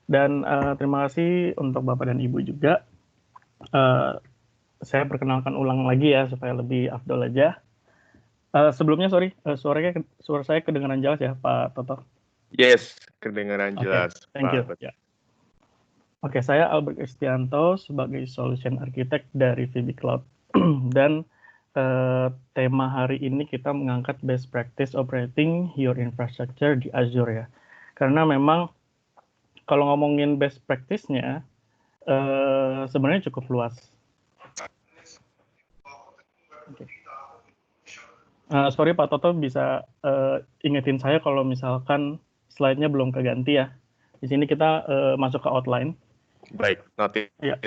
Dan terima kasih untuk Bapak dan Ibu juga. Saya perkenalkan ulang lagi ya supaya lebih afdol aja. Sebelumnya sorry, suara saya kedengaran jelas ya Pak Toto? Yes, kedengaran Oke, jelas, thank you. Pak. Ya. Oke, saya Albert Kristianto sebagai Solution Architect dari VB Cloud. Dan tema hari ini kita mengangkat best practice operating your infrastructure di Azure ya. Karena memang kalau ngomongin best practice-nya, sebenarnya cukup luas. Okay. Sorry Pak Toto, bisa ingetin saya kalau misalkan slide-nya belum keganti ya. Di sini kita masuk ke outline. Baik, nanti. Ya.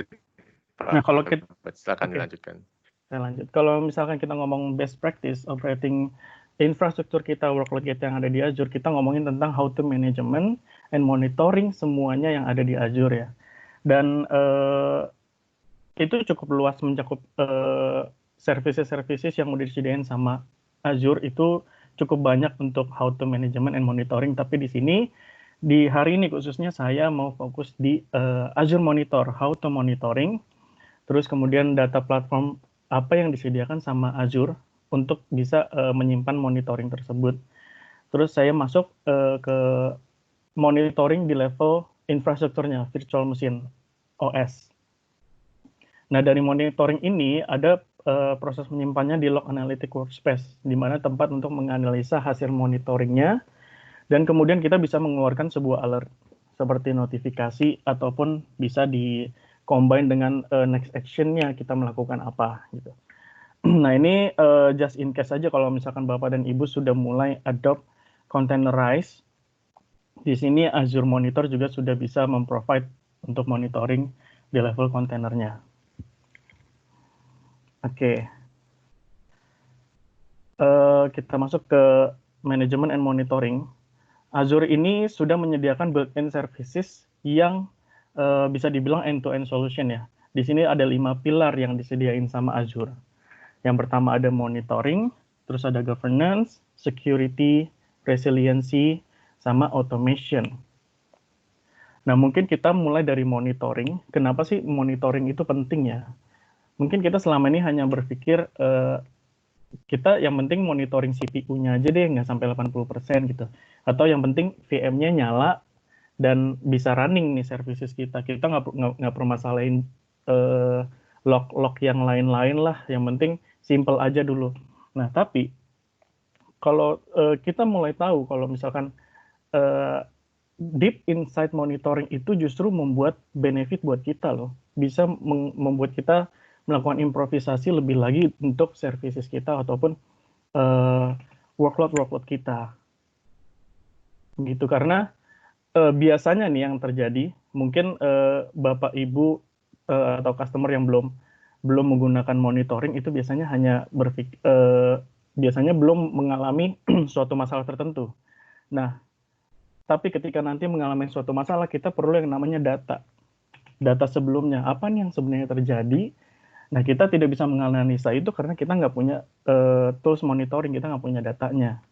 Nah, kalau kita silakan dilanjutkan. Saya lanjut. Kalau misalkan kita ngomong best practice operating infrastruktur kita, workload kita yang ada di Azure, kita ngomongin tentang how to management and monitoring semuanya yang ada di Azure ya. Dan itu cukup luas mencakup services-services yang udah disediain sama Azure itu cukup banyak untuk how to management and monitoring. Tapi di sini di hari ini khususnya saya mau fokus di Azure Monitor, how to monitoring, terus kemudian data platform apa yang disediakan sama Azure untuk bisa menyimpan monitoring tersebut. Terus saya masuk ke monitoring di level infrastrukturnya, virtual machine, OS. Nah, dari monitoring ini ada proses menyimpannya di Log Analytic Workspace, di mana tempat untuk menganalisa hasil monitoringnya, dan kemudian kita bisa mengeluarkan sebuah alert, seperti notifikasi, ataupun bisa di-combine dengan next action-nya kita melakukan apa. Gitu. Nah, ini just in case aja kalau misalkan Bapak dan Ibu sudah mulai adopt containerize, di sini Azure Monitor juga sudah bisa memprovide untuk monitoring di level kontainernya. Oke, kita masuk ke Management and Monitoring. Azure ini sudah menyediakan built-in services yang bisa dibilang end-to-end solution ya. Di sini ada 5 pilar yang disediain sama Azure. Yang pertama ada monitoring, terus ada governance, security, resiliency, sama automation. Nah, mungkin kita mulai dari monitoring. Kenapa sih monitoring itu penting ya? Mungkin kita selama ini hanya berpikir kita yang penting monitoring CPU-nya aja deh, nggak sampai 80% gitu. Atau yang penting VM-nya nyala dan bisa running nih services kita. Kita nggak permasalahin log-log yang lain-lain lah. Yang penting simple aja dulu. Nah, tapi kalau kita mulai tahu kalau misalkan deep insight monitoring itu justru membuat benefit buat kita loh. Bisa membuat kita melakukan improvisasi lebih lagi untuk services kita ataupun workload kita. Gitu, karena biasanya nih yang terjadi, mungkin Bapak Ibu atau customer yang belum menggunakan monitoring itu biasanya hanya biasanya belum mengalami suatu masalah tertentu. Nah, tapi ketika nanti mengalami suatu masalah, kita perlu yang namanya data sebelumnya. Apa nih yang sebenarnya terjadi? Nah, kita tidak bisa menganalisa itu karena kita nggak punya tools monitoring, kita nggak punya datanya.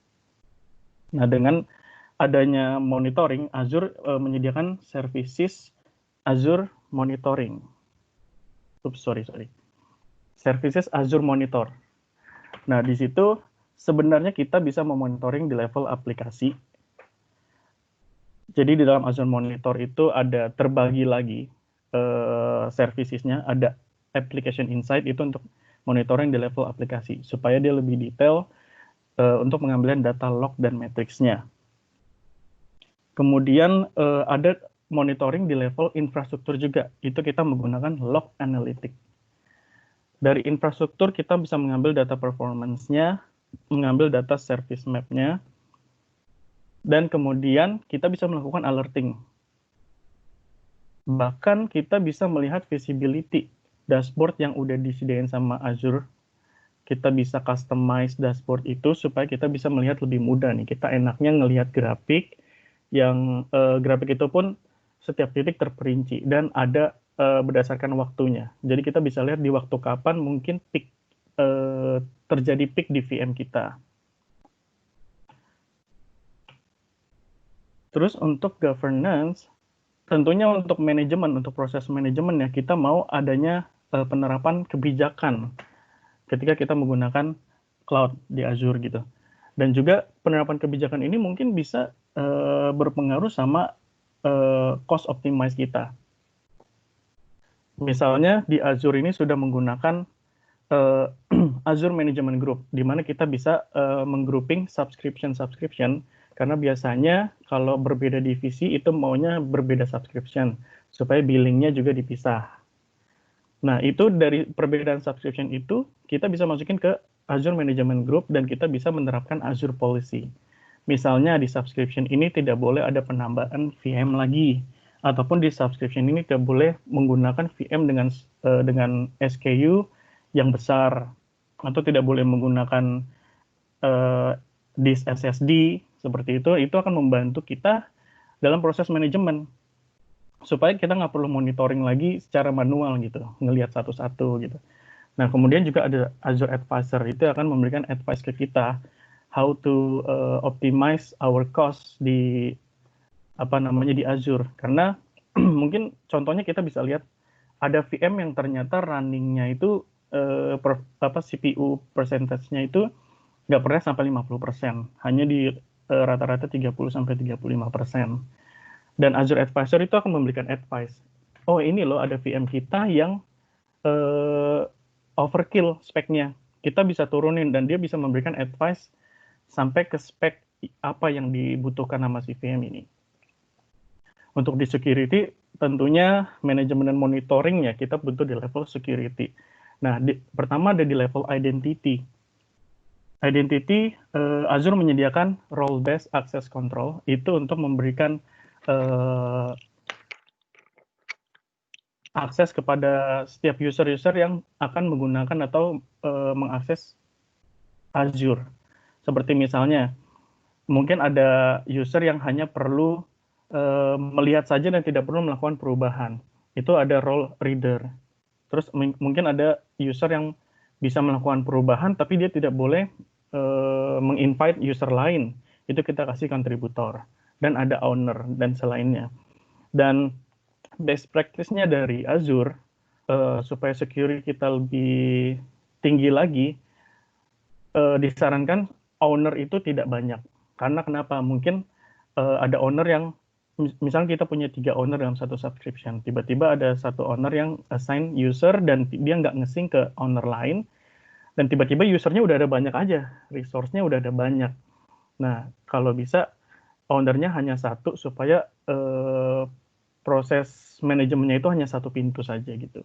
Nah, dengan adanya monitoring, Azure menyediakan services Azure Monitoring. Services Azure Monitor. Nah, di situ sebenarnya kita bisa memonitoring di level aplikasi. Jadi di dalam Azure Monitor itu ada terbagi lagi servicesnya, ada application insight itu untuk monitoring di level aplikasi supaya dia lebih detail untuk mengambil data log dan matriksnya. Kemudian ada monitoring di level infrastruktur juga, itu kita menggunakan log analytic. Dari infrastruktur kita bisa mengambil data performance-nya, mengambil data service map-nya, dan kemudian kita bisa melakukan alerting. Bahkan kita bisa melihat visibility dashboard yang udah disediain sama Azure. Kita bisa customize dashboard itu supaya kita bisa melihat lebih mudah nih. Kita enaknya ngelihat grafik yang grafik itu pun setiap titik terperinci dan ada berdasarkan waktunya. Jadi kita bisa lihat di waktu kapan mungkin peak terjadi peak di VM kita. Terus untuk governance, tentunya untuk manajemen, untuk proses manajemen ya, kita mau adanya penerapan kebijakan ketika kita menggunakan cloud di Azure gitu. Dan juga penerapan kebijakan ini mungkin bisa berpengaruh sama cost optimize kita. Misalnya di Azure ini sudah menggunakan Azure Management Group, di mana kita bisa menggrouping subscription karena biasanya kalau berbeda divisi itu maunya berbeda subscription supaya billingnya juga dipisah. Nah, itu dari perbedaan subscription itu kita bisa masukin ke Azure Management Group dan kita bisa menerapkan Azure Policy. Misalnya di subscription ini tidak boleh ada penambahan VM lagi, ataupun di subscription ini tidak boleh menggunakan VM dengan SKU yang besar, atau tidak boleh menggunakan disk SSD seperti itu akan membantu kita dalam proses manajemen supaya kita nggak perlu monitoring lagi secara manual gitu, ngelihat satu-satu gitu. Nah, kemudian juga ada Azure Advisor, itu akan memberikan advice ke kita how to optimize our cost di di Azure. Karena mungkin contohnya kita bisa lihat ada VM yang ternyata runningnya itu CPU persentasenya itu nggak pernah sampai 50%, hanya di rata-rata 30-35%. Dan Azure Advisor itu akan memberikan advice. Oh, ini loh ada VM kita yang overkill speknya. Kita bisa turunin dan dia bisa memberikan advice sampai ke spek apa yang dibutuhkan sama si VM ini. Untuk di security, tentunya manajemen dan monitoring ya kita butuh di level security. Nah, pertama ada di level identity. Identity, Azure menyediakan role-based access control, itu untuk memberikan akses kepada setiap user-user yang akan menggunakan atau mengakses Azure. Seperti misalnya, mungkin ada user yang hanya perlu melihat saja dan tidak perlu melakukan perubahan. Itu ada role reader. Terus mungkin ada user yang bisa melakukan perubahan, tapi dia tidak boleh menginvite user lain. Itu kita kasih kontributor. Dan ada owner dan selainnya. Dan best practice-nya dari Azure, supaya security kita lebih tinggi lagi, disarankan owner itu tidak banyak. Karena kenapa? Mungkin ada owner yang, misalnya kita punya 3 owner dalam satu subscription, tiba-tiba ada satu owner yang assign user dan dia nggak nge-sync ke owner lain, dan tiba-tiba usernya udah ada banyak aja, resource-nya udah ada banyak. Nah, kalau bisa ownernya hanya satu supaya proses manajemennya itu hanya satu pintu saja gitu.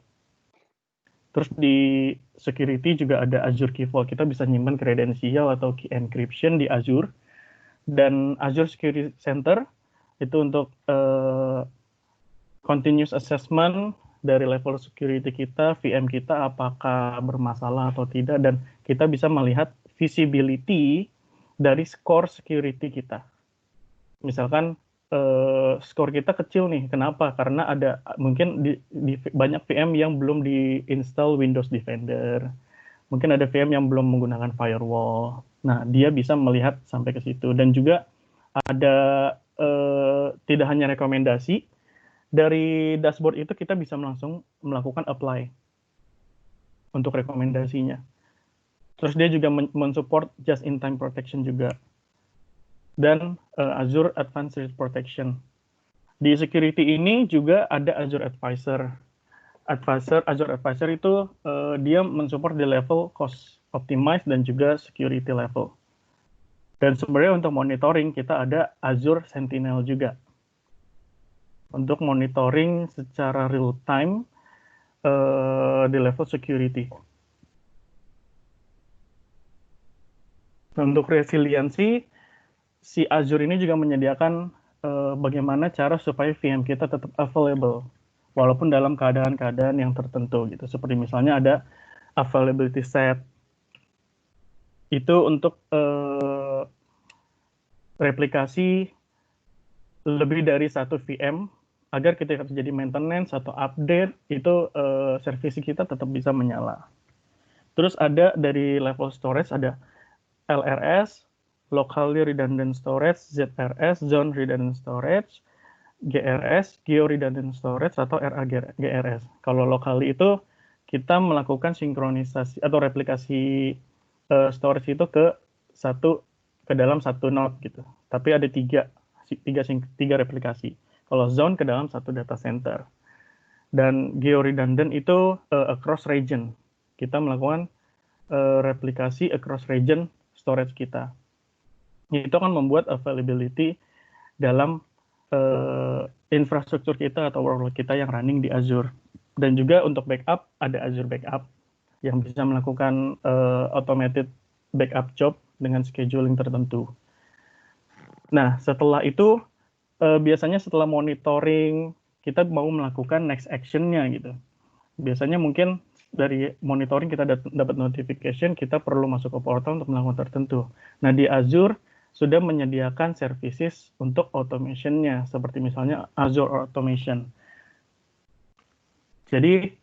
Terus di security juga ada Azure Key Vault, kita bisa nyimpan kredensial atau key encryption di Azure. Dan Azure Security Center itu untuk continuous assessment dari level security kita, VM kita apakah bermasalah atau tidak, dan kita bisa melihat visibility dari score security kita. Misalkan skor kita kecil nih, kenapa? Karena ada mungkin di banyak VM yang belum diinstal Windows Defender, mungkin ada VM yang belum menggunakan firewall. Nah, dia bisa melihat sampai ke situ. Dan juga ada tidak hanya rekomendasi, dari dashboard itu kita bisa langsung melakukan apply untuk rekomendasinya. Terus dia juga mensupport just-in-time protection juga. Dan Azure Advanced Risk Protection. Di security ini juga ada Azure Advisor. Azure Advisor itu dia mensupport di level cost optimize dan juga security level. Dan sebenarnya untuk monitoring kita ada Azure Sentinel juga. Untuk monitoring secara real time di level security. Untuk resiliensi, si Azure ini juga menyediakan bagaimana cara supaya VM kita tetap available walaupun dalam keadaan-keadaan yang tertentu gitu. Seperti misalnya ada availability set. Itu untuk replikasi lebih dari satu VM agar ketika terjadi maintenance atau update itu servisi kita tetap bisa menyala. Terus ada dari level storage ada LRS, Locally Redundant Storage, ZRS, Zone Redundant Storage, GRS, Geo Redundant Storage atau RAGRS. Kalau locally itu kita melakukan sinkronisasi atau replikasi storage itu ke dalam satu node gitu. Tapi ada tiga replikasi. Kalau zone ke dalam satu data center. Dan Geo Redundant itu across region. Kita melakukan replikasi across region storage kita. Itu akan membuat availability dalam infrastruktur kita atau workload kita yang running di Azure. Dan juga untuk backup, ada Azure Backup yang bisa melakukan automated backup job dengan scheduling tertentu. Nah, setelah itu, biasanya setelah monitoring, kita mau melakukan next action-nya gitu. Biasanya mungkin dari monitoring kita dapat notification, kita perlu masuk ke portal untuk melakukan tertentu. Nah, di Azure sudah menyediakan services untuk automation-nya, seperti misalnya Azure Automation. Jadi,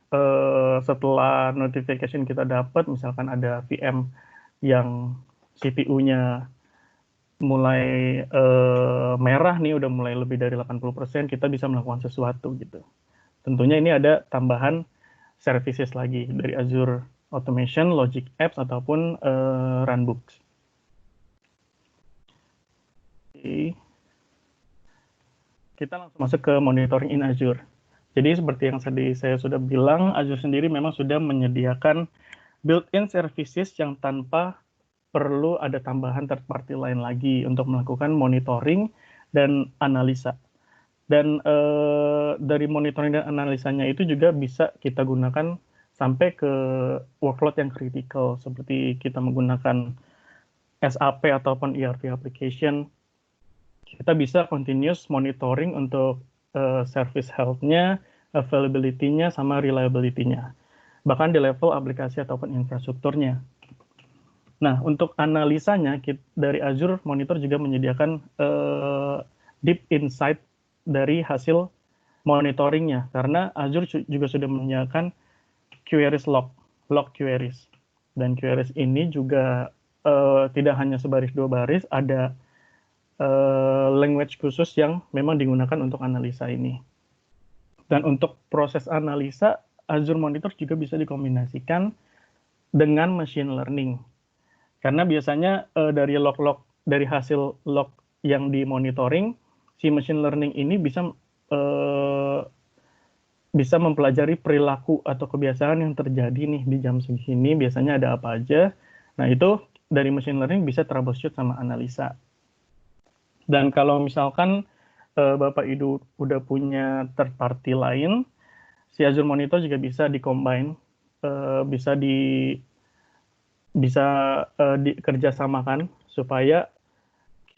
setelah notification kita dapat, misalkan ada VM yang CPU-nya mulai merah nih, udah mulai lebih dari 80%, kita bisa melakukan sesuatu gitu. Tentunya ini ada tambahan services lagi dari Azure Automation, Logic Apps, ataupun Runbooks. Kita langsung masuk ke monitoring in Azure. Jadi seperti yang tadi saya sudah bilang, Azure sendiri memang sudah menyediakan built-in services yang tanpa perlu ada tambahan third party lain lagi untuk melakukan monitoring dan analisa. Dan dari monitoring dan analisanya itu juga bisa kita gunakan sampai ke workload yang kritikal, seperti kita menggunakan SAP ataupun ERP application. Kita bisa continuous monitoring untuk service health-nya, availability-nya, sama reliability-nya. Bahkan di level aplikasi ataupun infrastrukturnya. Nah, untuk analisanya, dari Azure Monitor juga menyediakan deep insight dari hasil monitoringnya. Karena Azure juga sudah menyediakan queries log queries. Dan queries ini juga tidak hanya sebaris dua baris, ada language khusus yang memang digunakan untuk analisa ini. Dan untuk proses analisa, Azure Monitor juga bisa dikombinasikan dengan machine learning. Karena biasanya dari hasil log yang dimonitoring, si machine learning ini bisa mempelajari perilaku atau kebiasaan yang terjadi nih di jam segini, biasanya ada apa aja. Nah, itu dari machine learning bisa troubleshoot sama analisa. Dan kalau misalkan Bapak Ibu udah punya third party lain, si Azure Monitor juga bisa di-combine, bisa dikerjasamakan supaya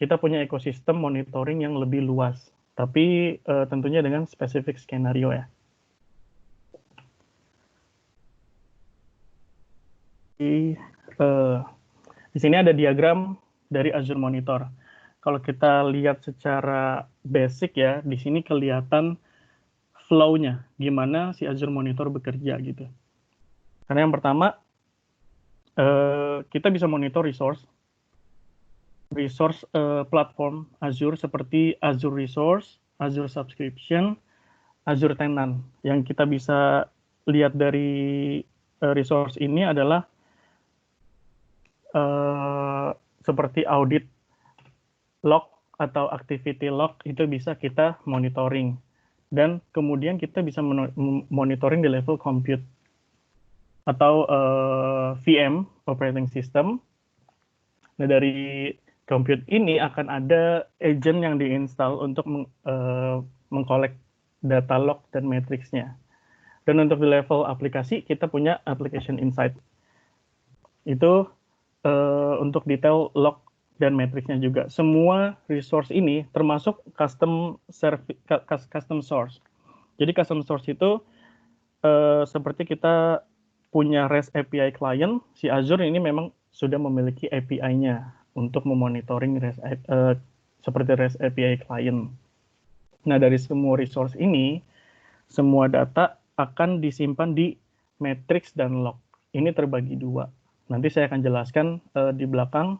kita punya ekosistem monitoring yang lebih luas. Tapi tentunya dengan spesifik skenario ya. Di sini ada diagram dari Azure Monitor. Kalau kita lihat secara basic ya, di sini kelihatan flow-nya, gimana si Azure Monitor bekerja gitu. Karena yang pertama, kita bisa monitor resource platform Azure seperti Azure Resource, Azure Subscription, Azure Tenant. Yang kita bisa lihat dari resource ini adalah seperti audit log atau activity log, itu bisa kita monitoring. Dan kemudian kita bisa monitoring di level compute atau VM, operating system. Nah, dari compute ini akan ada agent yang diinstal untuk mengkolek data log dan matriksnya. Dan untuk di level aplikasi, kita punya application insight. Itu untuk detail log dan matriksnya juga. Semua resource ini termasuk custom source. Jadi custom source itu seperti kita punya REST API client, si Azure ini memang sudah memiliki API-nya untuk memonitoring seperti REST API client. Nah, dari semua resource ini, semua data akan disimpan di matrix dan log. Ini terbagi dua. Nanti saya akan jelaskan di belakang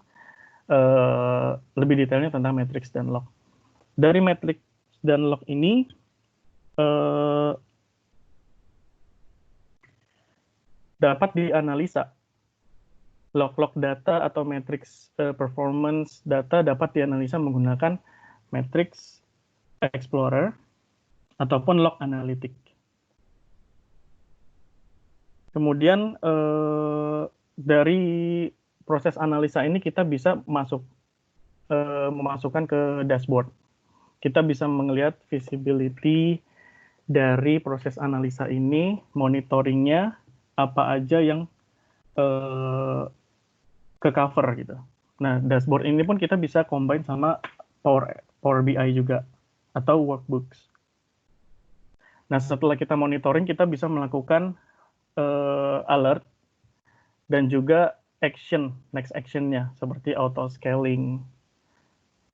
lebih detailnya tentang matrix dan log. Dari matrix dan log ini dapat dianalisa. Log-log data atau matrix performance data dapat dianalisa menggunakan matrix explorer ataupun log analytic. Kemudian dari proses analisa ini kita bisa memasukkan ke dashboard. Kita bisa melihat visibility dari proses analisa ini, monitoringnya, apa aja yang ke cover gitu. Nah, dashboard ini pun kita bisa combine sama Power BI juga atau workbooks. Nah, setelah kita monitoring, kita bisa melakukan alert dan juga next actionnya seperti auto scaling.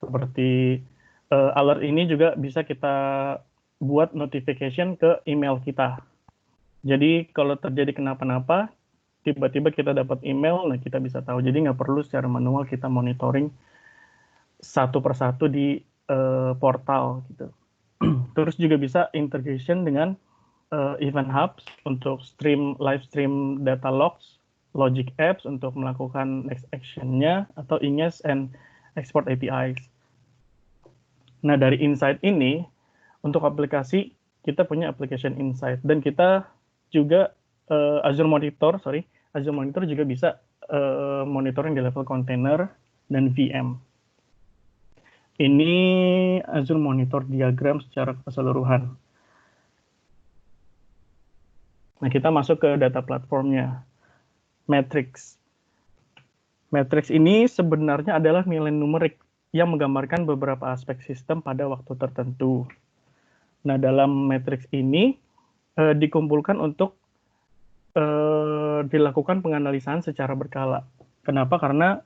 Seperti alert ini juga bisa kita buat notification ke email kita. Jadi kalau terjadi kenapa-napa, tiba-tiba kita dapat email, nah kita bisa tahu. Jadi nggak perlu secara manual kita monitoring satu persatu di portal gitu. Terus juga bisa integration dengan event hubs untuk live stream data logs, logic apps untuk melakukan next action-nya, atau ingest and export APIs. Nah, dari insight ini, untuk aplikasi, kita punya application insight. Dan kita juga Azure Monitor juga bisa monitoring di level container dan VM. Ini Azure Monitor diagram secara keseluruhan. Nah, kita masuk ke data platformnya, Matrix. Matrix ini sebenarnya adalah nilai numerik yang menggambarkan beberapa aspek sistem pada waktu tertentu. Nah, dalam matrix ini dikumpulkan untuk dilakukan penganalisan secara berkala. Kenapa? Karena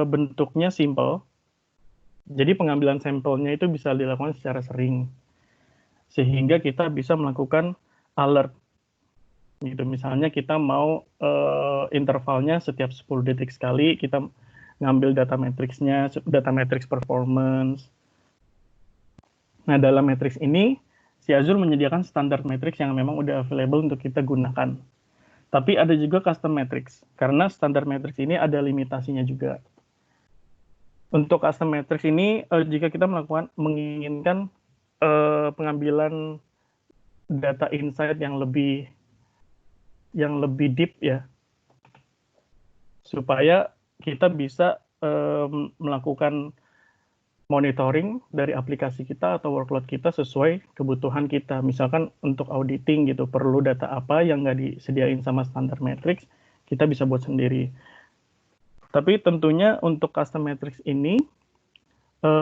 bentuknya simple. Jadi pengambilan sampelnya itu bisa dilakukan secara sering. Sehingga kita bisa melakukan alert. Gitu. Misalnya kita mau intervalnya setiap 10 detik sekali, kita ngambil data matrixnya, data matrix performance. Nah, dalam matrix ini, si Azure menyediakan standar matrix yang memang udah available untuk kita gunakan. Tapi ada juga custom matrix, karena standar matrix ini ada limitasinya juga. Untuk custom matrix ini, jika kita menginginkan pengambilan data insight yang lebih deep ya, supaya kita bisa melakukan monitoring dari aplikasi kita atau workload kita sesuai kebutuhan kita. Misalkan untuk auditing gitu, perlu data apa yang nggak disediain sama standar matrix, kita bisa buat sendiri. Tapi tentunya untuk custom matrix ini,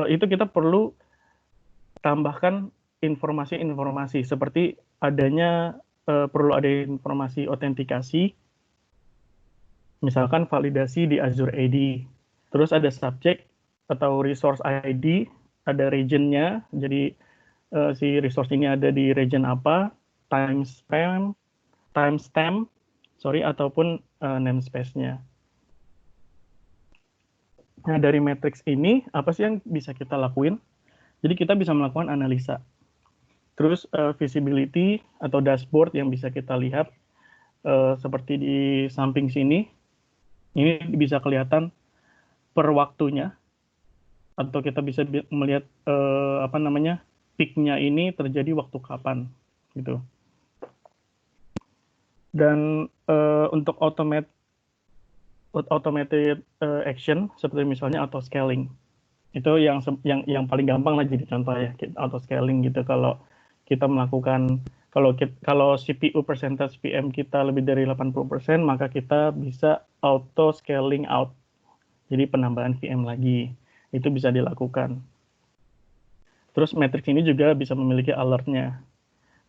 itu kita perlu tambahkan informasi-informasi, seperti perlu ada informasi autentikasi, misalkan validasi di Azure AD. Terus ada subject atau resource ID, ada region-nya, jadi si resource ini ada di region apa, timestamp, ataupun namespace-nya. Nah, dari matrix ini, apa sih yang bisa kita lakuin? Jadi kita bisa melakukan analisa. Terus visibility atau dashboard yang bisa kita lihat, seperti di samping sini, ini bisa kelihatan per waktunya, atau kita bisa melihat peak-nya ini terjadi waktu kapan gitu. Dan untuk automated action seperti misalnya auto scaling, itu yang paling gampang lah jadi contoh ya, auto scaling gitu. Kalau kita melakukan, kalau CPU percentage VM kita lebih dari 80%, maka kita bisa auto scaling out, jadi penambahan VM lagi. Itu bisa dilakukan. Terus matrix ini juga bisa memiliki alertnya.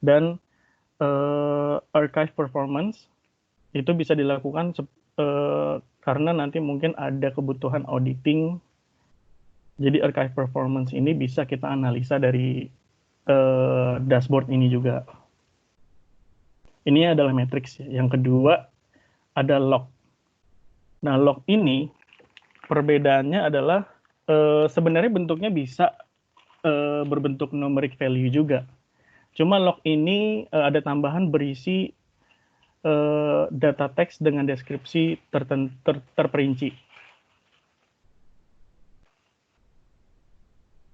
Dan archive performance itu bisa dilakukan karena nanti mungkin ada kebutuhan auditing. Jadi archive performance ini bisa kita analisa dari dashboard ini juga. Ini adalah matrix. Yang kedua ada log. Nah, log ini perbedaannya adalah sebenarnya bentuknya bisa berbentuk numeric value juga. Cuma log ini ada tambahan berisi data teks dengan deskripsi terperinci.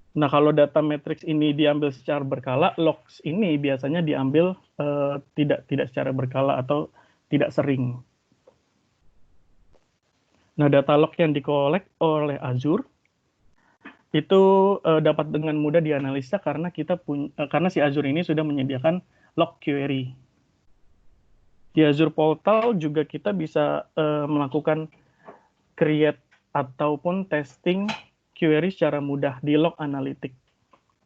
Nah, kalau data matrix ini diambil secara berkala, logs ini biasanya diambil tidak secara berkala atau tidak sering. Nah, data log yang dikolek oleh Azure itu dapat dengan mudah dianalisa karena karena si Azure ini sudah menyediakan log query. Di Azure Portal juga kita bisa melakukan create ataupun testing query secara mudah di log analytic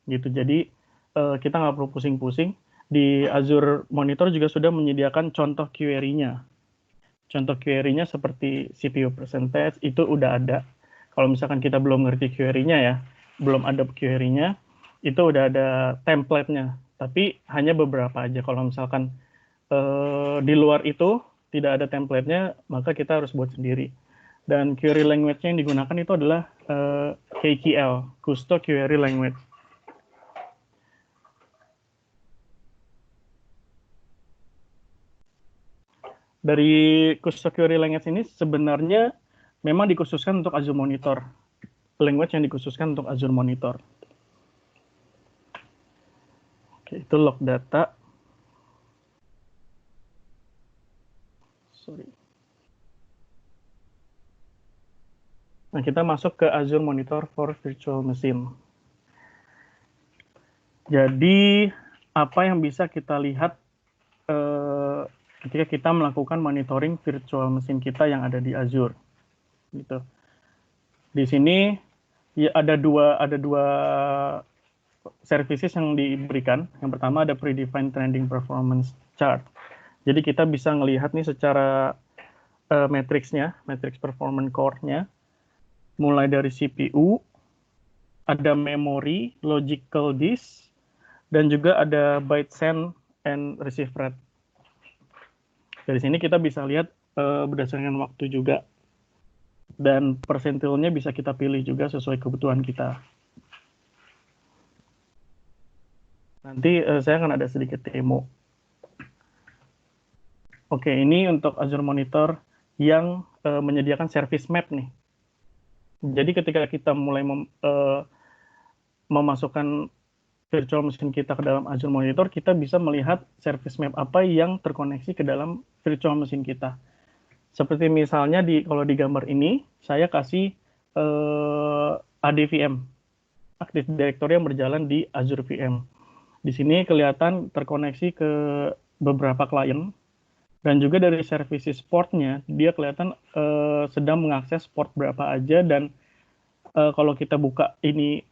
gitu. Jadi kita nggak perlu pusing-pusing. Di Azure Monitor juga sudah menyediakan contoh query-nya. Contoh query-nya seperti CPU percentage itu udah ada. Kalau misalkan kita belum ngerti query-nya ya, belum ada query-nya, itu udah ada template-nya. Tapi hanya beberapa aja. Kalau misalkan di luar itu tidak ada template-nya, maka kita harus buat sendiri. Dan query language-nya yang digunakan itu adalah KQL, Kusto Query Language. Dari Kusto Query Language ini sebenarnya memang dikhususkan untuk Azure Monitor. Language yang dikhususkan untuk Azure Monitor. Oke, itu log data. Sorry. Nah, kita masuk ke Azure Monitor for Virtual Machine. Jadi, apa yang bisa kita lihat ketika kita melakukan monitoring virtual machine kita yang ada di Azure, gitu. Di sini ya ada dua services yang diberikan. Yang pertama ada predefined trending performance chart. Jadi kita bisa melihat nih secara matriksnya, matrix performance core-nya, mulai dari CPU, ada memory, logical disk, dan juga ada byte send and receive rate. Dari sini kita bisa lihat berdasarkan waktu juga. Dan persentilnya bisa kita pilih juga sesuai kebutuhan kita. Nanti saya akan ada sedikit demo. Oke, ini untuk Azure Monitor yang menyediakan service map nih. Jadi ketika kita mulai memasukkan virtual machine kita ke dalam Azure Monitor, kita bisa melihat service map apa yang terkoneksi ke dalam virtual machine kita. Seperti misalnya kalau di gambar ini, saya kasih ADVM, Active Directory yang berjalan di Azure VM. Di sini kelihatan terkoneksi ke beberapa klien, dan juga dari services portnya, dia kelihatan sedang mengakses port berapa aja, dan kalau kita buka ini,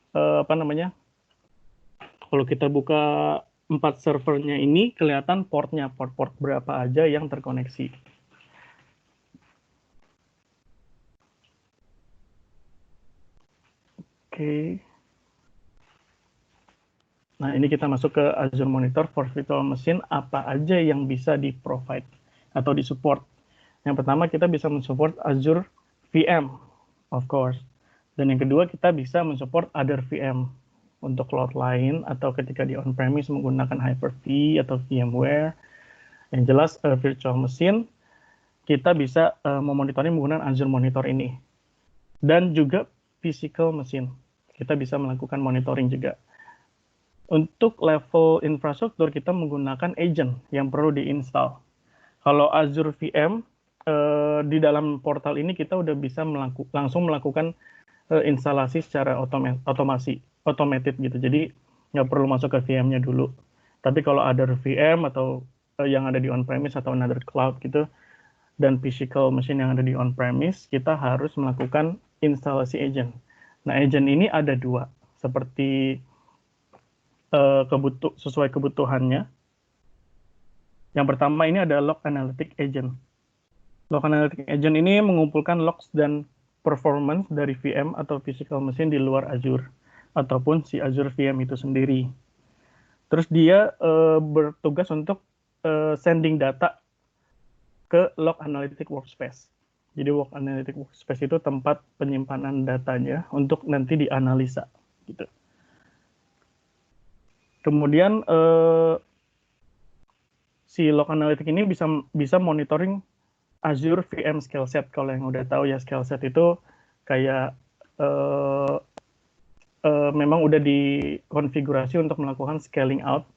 kalau kita buka 4 servernya ini, kelihatan portnya, port berapa aja yang terkoneksi. Oke. Nah, ini kita masuk ke Azure Monitor for Virtual Machine, apa aja yang bisa di-provide atau di-support. Yang pertama, kita bisa mensupport Azure VM, of course. Dan yang kedua, kita bisa mensupport other VM untuk cloud lain, atau ketika di on-premise menggunakan Hyper-V atau VMware. Yang jelas, virtual machine, kita bisa memonitornya menggunakan Azure Monitor ini. Dan juga physical machine, kita bisa melakukan monitoring juga. Untuk level infrastruktur, kita menggunakan agent yang perlu diinstal. Kalau Azure VM, di dalam portal ini kita udah bisa langsung melakukan instalasi secara automated gitu. Jadi nggak perlu masuk ke VM-nya dulu. Tapi kalau ada VM atau yang ada di on-premise atau another cloud gitu, dan physical machine yang ada di on-premise, kita harus melakukan instalasi agent. Nah, agent ini ada dua, seperti sesuai kebutuhannya. Yang pertama ini ada log analytic agent. Log analytic agent ini mengumpulkan logs dan performance dari VM atau physical machine di luar Azure, ataupun si Azure VM itu sendiri. Terus dia bertugas untuk sending data ke log analytic workspace. Jadi log analytic workspace itu tempat penyimpanan datanya untuk nanti dianalisa gitu. Kemudian si Log Analytics ini bisa monitoring Azure VM Scale Set. Kalau yang udah tahu ya, Scale Set itu kayak memang udah dikonfigurasi untuk melakukan scaling out.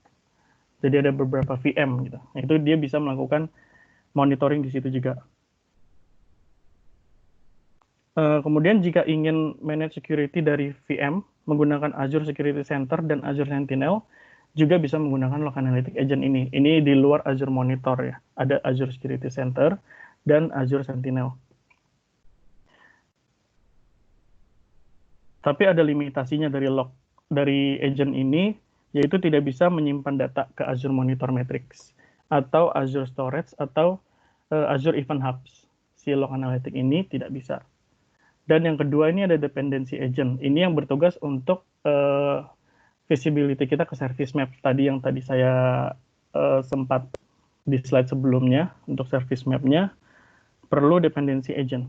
Jadi ada beberapa VM gitu. Nah, itu dia bisa melakukan monitoring di situ juga. Kemudian jika ingin manage security dari VM menggunakan Azure Security Center dan Azure Sentinel, juga bisa menggunakan Log Analytics Agent ini. Ini di luar Azure Monitor ya. Ada Azure Security Center dan Azure Sentinel. Tapi ada limitasinya dari agent ini, yaitu tidak bisa menyimpan data ke Azure Monitor Metrics atau Azure Storage atau Azure Event Hubs. Si Log Analytics ini tidak bisa. Dan yang kedua ini ada dependency agent. Ini yang bertugas untuk visibility kita ke service map yang tadi saya sempat di slide sebelumnya. Untuk service map-nya perlu dependency agent.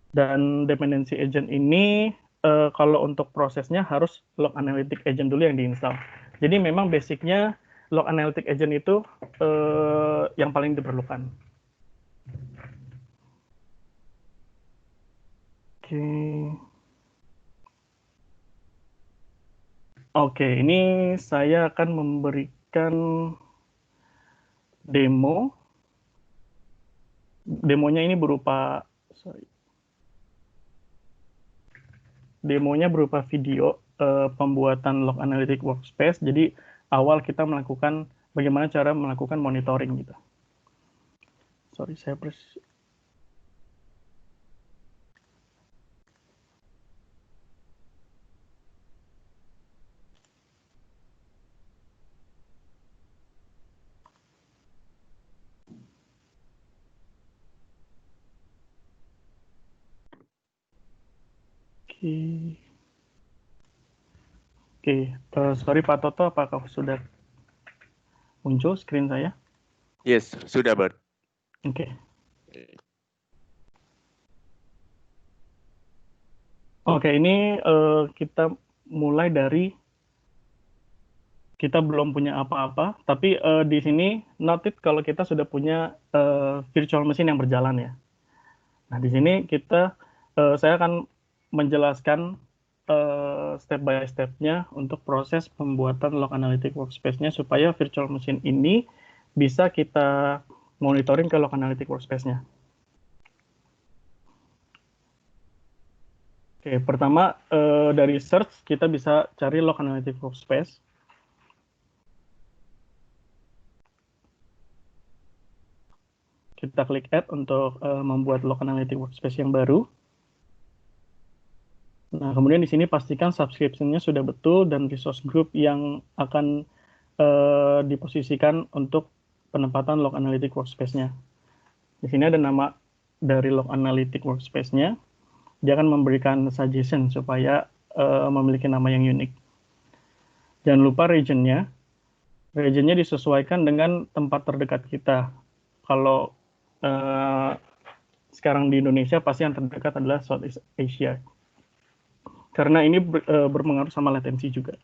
Dan dependency agent ini kalau untuk prosesnya harus Log Analytics Agent dulu yang diinstal. Jadi memang basicnya Log Analytics Agent itu yang paling diperlukan. Oke, ini saya akan memberikan demo. Demonya ini berupa video pembuatan Log Analytics Workspace. Jadi awal kita melakukan bagaimana cara melakukan monitoring gitu. Sorry, saya sorry Pak Toto, apakah sudah muncul screen saya? Yes, sudah, Bert. Oke. Oke, ini kita mulai dari kita belum punya apa-apa, tapi di sini noted kalau kita sudah punya virtual machine yang berjalan ya. Nah, di sini saya akan menjelaskan step by step-nya untuk proses pembuatan Log Analytics Workspace-nya supaya virtual machine ini bisa kita monitoring ke Log Analytics Workspace-nya. Oke, pertama dari search kita bisa cari Log Analytics Workspace. Kita klik Add untuk membuat Log Analytics Workspace yang baru. Nah, kemudian di sini pastikan subscription-nya sudah betul dan resource group yang akan diposisikan untuk penempatan Log Analytics Workspace-nya. Di sini ada nama dari Log Analytics Workspace-nya. Dia akan memberikan suggestion supaya memiliki nama yang unik. Jangan lupa region-nya. Region-nya disesuaikan dengan tempat terdekat kita. Kalau sekarang di Indonesia pasti yang terdekat adalah Southeast Asia. Karena ini berpengaruh sama latensi juga.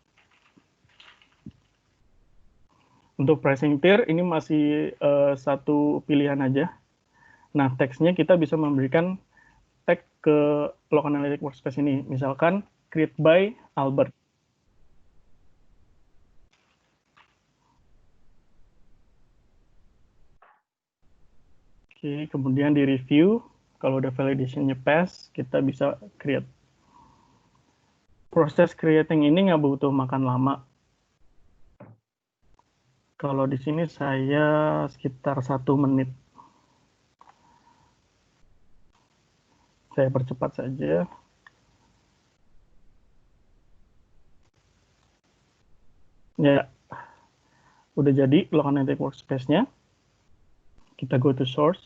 Untuk pricing tier ini masih satu pilihan aja. Nah, teksnya kita bisa memberikan tag ke Log Analytics Workspace ini. Misalkan create by Albert. Oke, kemudian di review, kalau udah validation-nya pass, kita bisa create. Proses creating ini nggak butuh makan lama. Kalau di sini saya sekitar 1 menit. Saya percepat saja. Ya, udah jadi Log Analytics Workspace-nya. Kita go to source.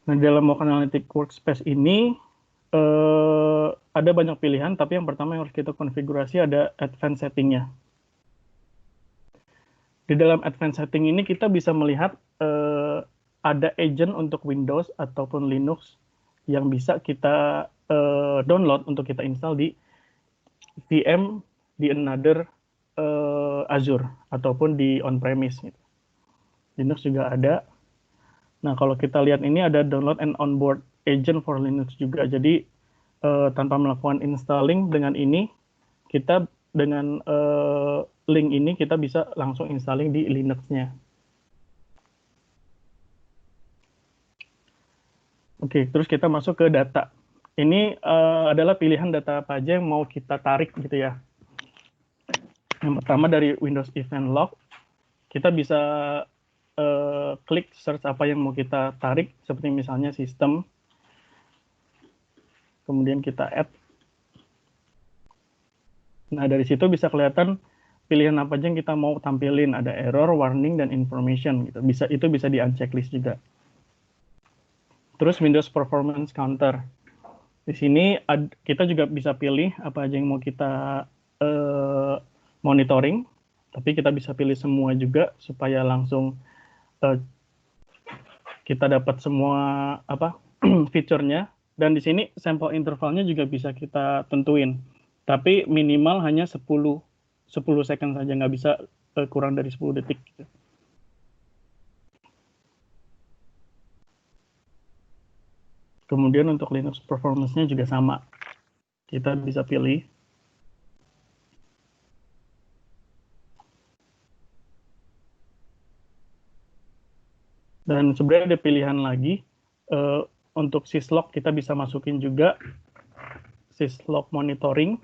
Nah, di dalam Log Analytics Workspace ini ada banyak pilihan, tapi yang pertama yang harus kita konfigurasi ada advanced setting-nya. Di dalam advanced setting ini kita bisa melihat ada agent untuk Windows ataupun Linux yang bisa kita download untuk kita install di VM di another Azure ataupun di on-premise. Gitu. Linux juga ada. Nah, kalau kita lihat ini ada download and onboard agent for Linux juga. Jadi tanpa melakukan installing dengan ini, kita dengan link ini kita bisa langsung installing di Linux-nya. Oke, terus kita masuk ke data. Ini adalah pilihan data apa aja yang mau kita tarik gitu ya. Yang pertama dari Windows Event Log, kita bisa klik search apa yang mau kita tarik, seperti misalnya sistem, kemudian kita add. Nah, dari situ bisa kelihatan pilihan apa aja yang kita mau tampilin. Ada error, warning, dan information. Gitu. Itu bisa di-unchecklist juga. Terus Windows Performance Counter. Di sini kita juga bisa pilih apa aja yang mau kita monitoring, tapi kita bisa pilih semua juga supaya langsung kita dapat semua fiturnya. Dan di sini sampel intervalnya juga bisa kita tentuin, tapi minimal hanya 10 second saja, nggak bisa kurang dari 10 detik. Gitu. Kemudian untuk Linux performance-nya juga sama, kita bisa pilih. Dan sebenarnya ada pilihan lagi, untuk syslog kita bisa masukin juga syslog monitoring.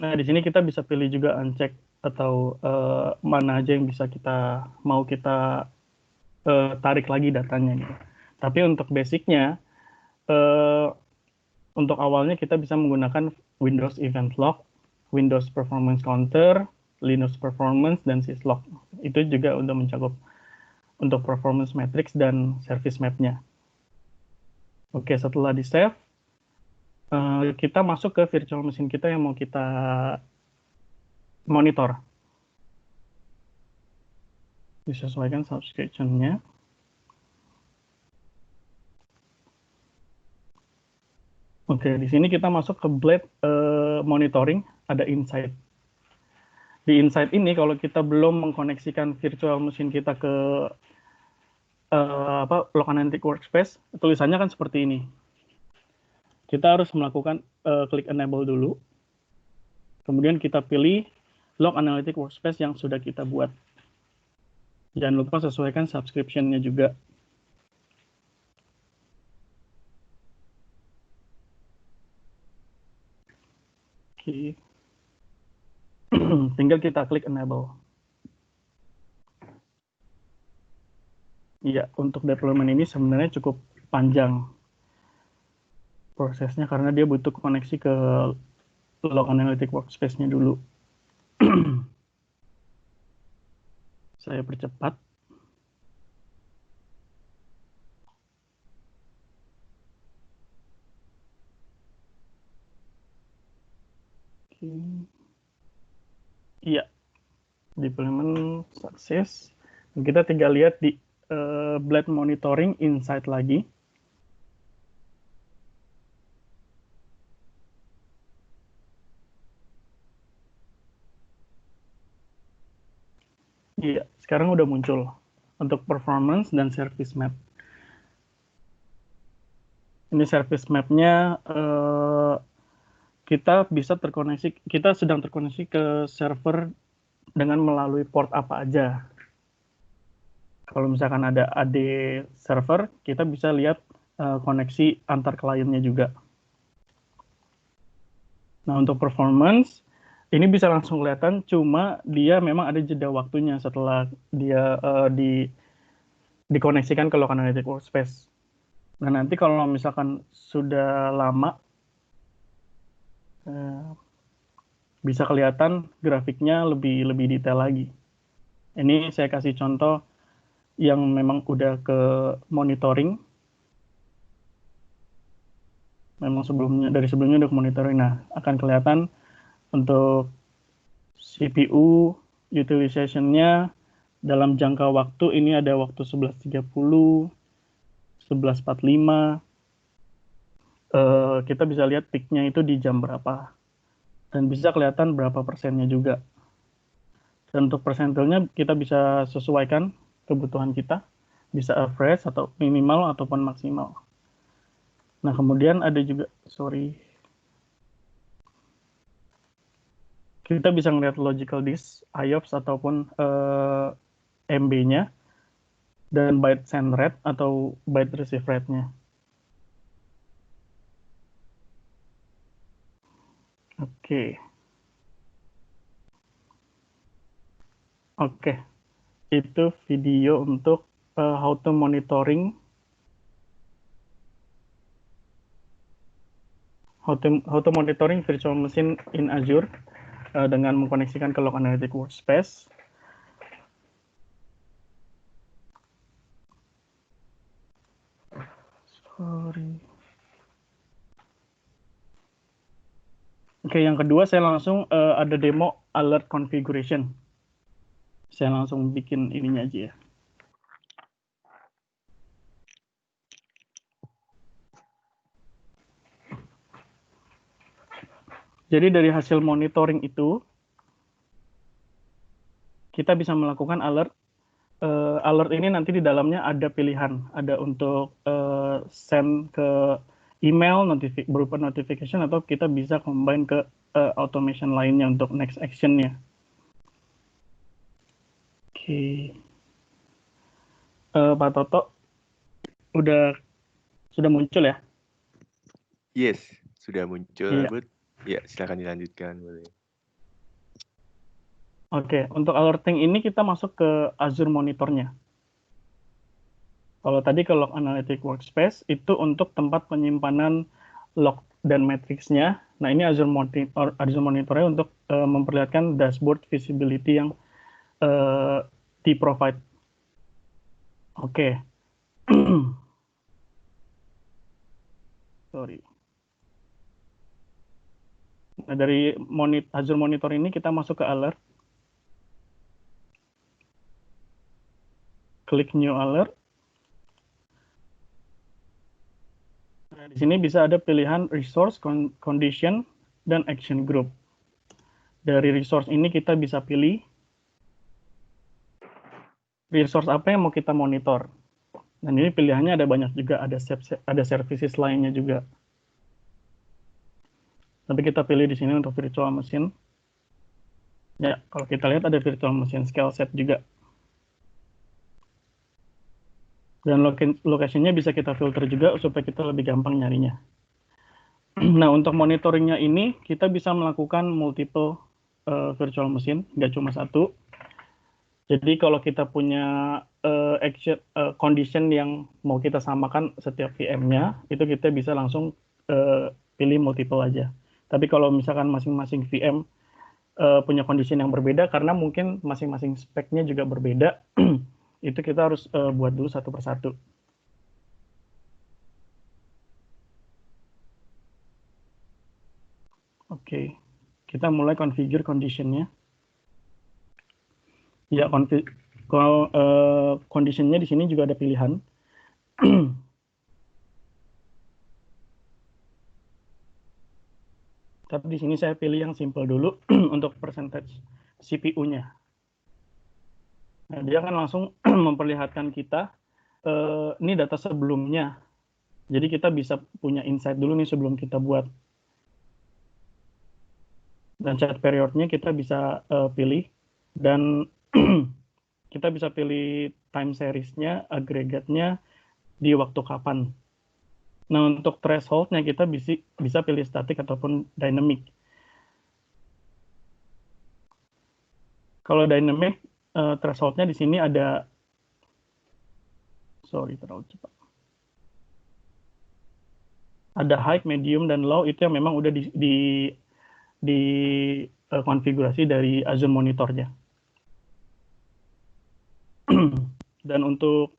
Nah, di sini kita bisa pilih juga uncheck atau mana aja yang bisa mau kita tarik lagi datanya. Gitu. Tapi untuk basicnya, untuk awalnya kita bisa menggunakan Windows Event Log, Windows Performance Counter, Linux Performance, dan syslog. Itu juga udah mencakup untuk performance matrix dan service map-nya. Oke, setelah di-save, kita masuk ke virtual machine kita yang mau kita monitor. Disesuaikan subscription-nya. Oke, di sini kita masuk ke Blade monitoring, ada Insight. Di Insight ini kalau kita belum mengkoneksikan virtual machine kita ke local analytic workspace, tulisannya kan seperti ini. Kita harus melakukan klik enable dulu. Kemudian kita pilih log analytic workspace yang sudah kita buat. Jangan lupa sesuaikan subscription-nya juga. Oke. Tinggal kita klik enable. Iya, untuk deployment ini sebenarnya cukup panjang prosesnya karena dia butuh koneksi ke log analytic workspace-nya dulu. Saya percepat. Iya, deployment sukses. Kita tinggal lihat di Blade monitoring Insight lagi. Iya, sekarang udah muncul untuk performance dan service map. Ini service map-nya kita bisa terkoneksi, kita sedang terkoneksi ke server dengan melalui port apa aja. Kalau misalkan ada AD server, kita bisa lihat koneksi antar kliennya juga. Nah, untuk performance, ini bisa langsung kelihatan, cuma dia memang ada jeda waktunya setelah dia dikoneksikan ke local analytic workspace. Nah, nanti kalau misalkan sudah lama, bisa kelihatan grafiknya lebih detail lagi. Ini saya kasih contoh yang memang udah ke monitoring. Memang dari sebelumnya udah ke monitoring. Nah, akan kelihatan untuk CPU utilization-nya dalam jangka waktu ini ada waktu 11.30, 11.45, kita bisa lihat peaknya itu di jam berapa. Dan bisa kelihatan berapa persennya juga. Dan untuk persentilnya kita bisa sesuaikan kebutuhan kita. Bisa average atau minimal ataupun maksimal. Nah, kemudian ada juga, kita bisa melihat logical disk, IOPS ataupun MB-nya, dan byte send rate atau byte receive rate-nya. Oke. Oke. Itu video untuk how to monitoring virtual machine in Azure dengan mengkoneksikan ke Log Analytics Workspace. Oke, yang kedua saya langsung ada demo alert configuration. Saya langsung bikin ininya aja ya. Jadi dari hasil monitoring itu, kita bisa melakukan alert. Alert ini nanti di dalamnya ada pilihan, ada untuk send ke email berupa notification, atau kita bisa combine ke automation lainnya untuk next action-nya. Oke. Pak Toto, sudah muncul ya? Yes, sudah muncul, Iya. Bud. Ya, silakan dilanjutkan. Boleh. Oke, untuk alerting ini kita masuk ke Azure Monitor-nya. Kalau tadi ke Log Analytics Workspace, itu untuk tempat penyimpanan log dan matriksnya. Nah, ini Azure Monitor-nya untuk memperlihatkan dashboard visibility yang di-provide. Oke. Sorry. Nah, dari Azure Monitor ini kita masuk ke alert. Klik New Alert. Nah, di sini bisa ada pilihan Resource, Condition, dan Action Group. Dari resource ini kita bisa pilih resource apa yang mau kita monitor. Dan ini pilihannya ada banyak juga, ada services lainnya juga. Tapi kita pilih di sini untuk virtual machine. Ya, kalau kita lihat ada virtual machine scale set juga. Dan lokasinya bisa kita filter juga supaya kita lebih gampang nyarinya. Nah, untuk monitoringnya ini, kita bisa melakukan multiple virtual machine, nggak cuma satu. Jadi kalau kita punya condition yang mau kita samakan setiap VM-nya, itu kita bisa langsung pilih multiple aja. Tapi kalau misalkan masing-masing VM punya condition yang berbeda, karena mungkin masing-masing speknya juga berbeda, itu kita harus buat dulu satu persatu. Oke, kita mulai configure condition-nya. Ya, kalau condition-nya di sini juga ada pilihan. Tapi di sini saya pilih yang simple dulu untuk percentage CPU-nya. Nah, dia akan langsung memperlihatkan kita ini data sebelumnya. Jadi kita bisa punya insight dulu nih sebelum kita buat. Dan chat periodnya kita bisa pilih, dan kita bisa pilih time series-nya, agregatnya, di waktu kapan. Nah, untuk threshold-nya kita bisa pilih static ataupun dynamic. Kalau dynamic, threshold-nya di sini ada, terlalu cepat. Ada high, medium, dan low, itu yang memang udah di konfigurasi dari Azure Monitor-nya. Dan untuk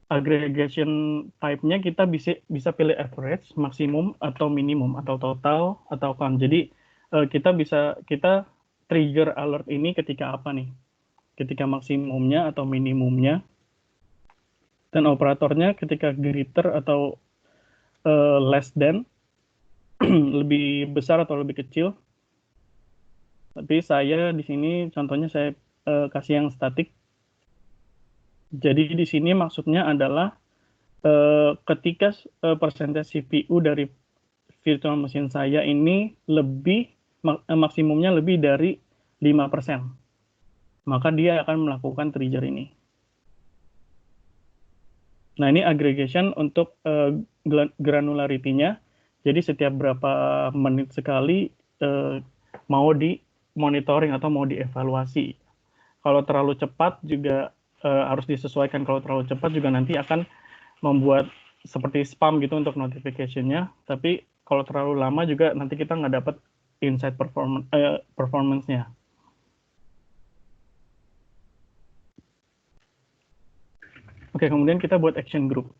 aggregation type-nya kita bisa pilih average, maksimum, atau minimum, atau total, atau count. Jadi kita trigger alert ini ketika apa nih? Ketika maksimumnya atau minimumnya. Dan operatornya ketika greater atau less than, lebih besar atau lebih kecil. Tapi saya di sini contohnya saya kasih yang static. Jadi di sini maksudnya adalah ketika persentase CPU dari virtual machine saya ini maksimumnya lebih dari 5%, maka dia akan melakukan trigger ini. Nah, ini aggregation untuk granularity-nya. Jadi setiap berapa menit sekali mau di monitoring atau mau dievaluasi. Kalau terlalu cepat juga harus disesuaikan. Kalau terlalu cepat juga nanti akan membuat seperti spam gitu untuk notification-nya. Tapi kalau terlalu lama juga nanti kita nggak dapat insight performance-nya. Oke, kemudian kita buat action group.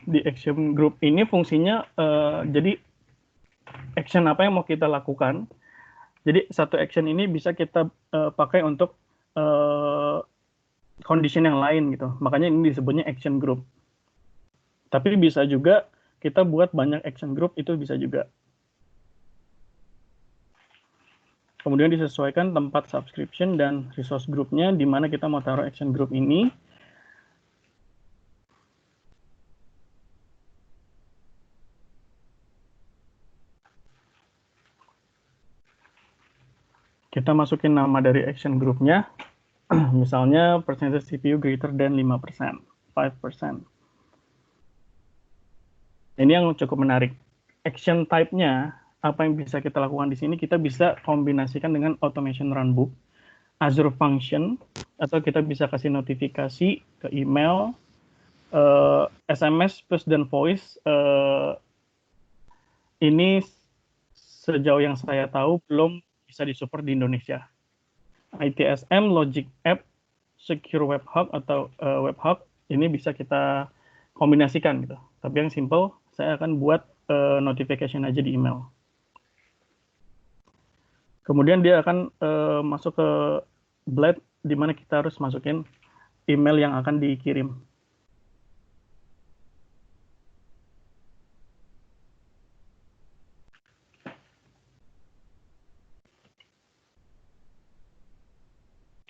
Di action group ini fungsinya jadi action apa yang mau kita lakukan. Jadi satu action ini bisa kita pakai untuk condition yang lain gitu. Makanya ini disebutnya action group. Tapi bisa juga kita buat banyak action group, itu bisa juga. Kemudian disesuaikan tempat subscription dan resource groupnya di mana kita mau taruh action group ini. Kita masukin nama dari action groupnya. Misalnya percentage CPU greater than 5%, 5%. Ini yang cukup menarik. Action type-nya, apa yang bisa kita lakukan di sini, kita bisa kombinasikan dengan automation runbook, Azure Function, atau kita bisa kasih notifikasi ke email, SMS, push, dan voice. Ini sejauh yang saya tahu belum bisa disupport di Indonesia. ITSM, Logic App, Secure Webhook atau Webhook ini bisa kita kombinasikan gitu. Tapi yang simple saya akan buat notification aja di email. Kemudian dia akan masuk ke Blade di mana kita harus masukin email yang akan dikirim.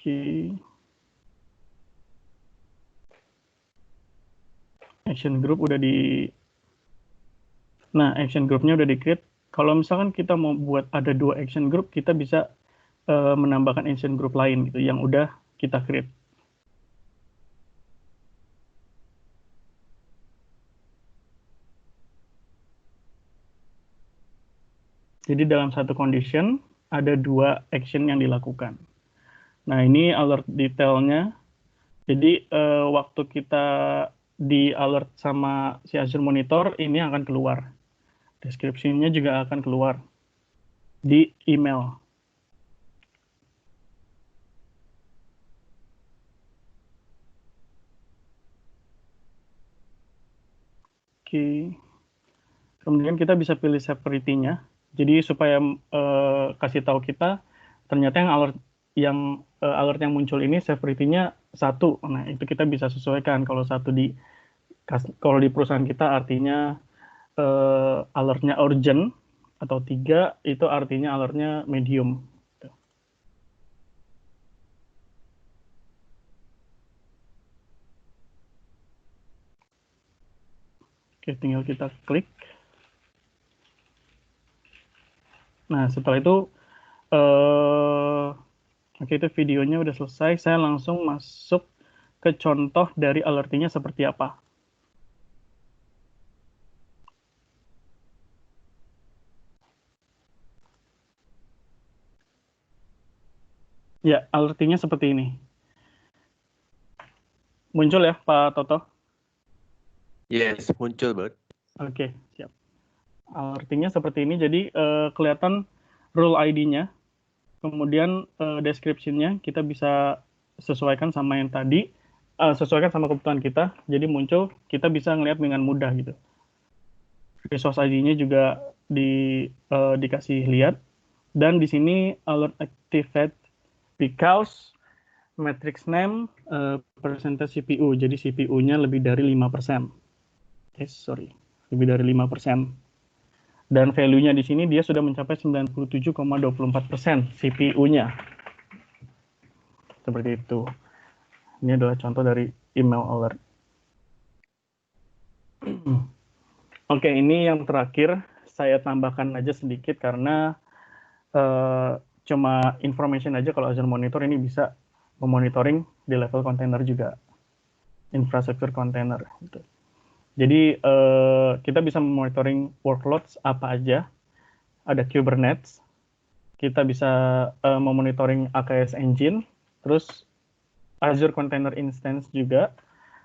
Oke. Action group udah Nah, action groupnya udah di-create. Kalau misalkan kita mau buat ada 2 action group, kita bisa menambahkan action group lain gitu yang udah kita create. Jadi dalam satu condition ada 2 action yang dilakukan. Nah, ini alert detailnya. Jadi waktu kita di alert sama si Azure Monitor, ini akan keluar. Deskripsinya juga akan keluar di email. Oke. Kemudian kita bisa pilih severity-nya. Jadi supaya kasih tahu kita ternyata yang alert yang muncul ini severity-nya 1. Nah, itu kita bisa sesuaikan. Kalau kalau di perusahaan kita artinya alertnya urgent, atau 3 itu artinya alertnya medium. Oke, tinggal kita klik. Nah, setelah itu oke, itu videonya udah selesai. Saya langsung masuk ke contoh dari alertingnya seperti apa. Ya, alertingnya seperti ini. Muncul ya, Pak Toto? Yes, muncul, Bud. Oke, siap. Alertingnya seperti ini. Jadi kelihatan rule ID-nya. Kemudian description-nya kita bisa sesuaikan sama yang tadi. Sesuaikan sama kebutuhan kita. Jadi muncul, kita bisa ngelihat dengan mudah gitu. Resource ID-nya juga dikasih lihat. Dan di sini alert activate because matrix name, persentase CPU. Jadi CPU-nya lebih dari 5%. Lebih dari 5%. Dan value-nya di sini dia sudah mencapai 97,24% CPU-nya. Seperti itu. Ini adalah contoh dari email alert. Oke, ini yang terakhir. Saya tambahkan aja sedikit karena cuma information aja kalau Azure Monitor ini bisa memonitoring di level kontainer juga. Infrastruktur kontainer. Gitu. Jadi kita bisa memonitoring workloads apa aja. Ada Kubernetes. Kita bisa memonitoring AKS Engine. Terus Azure Container Instance juga.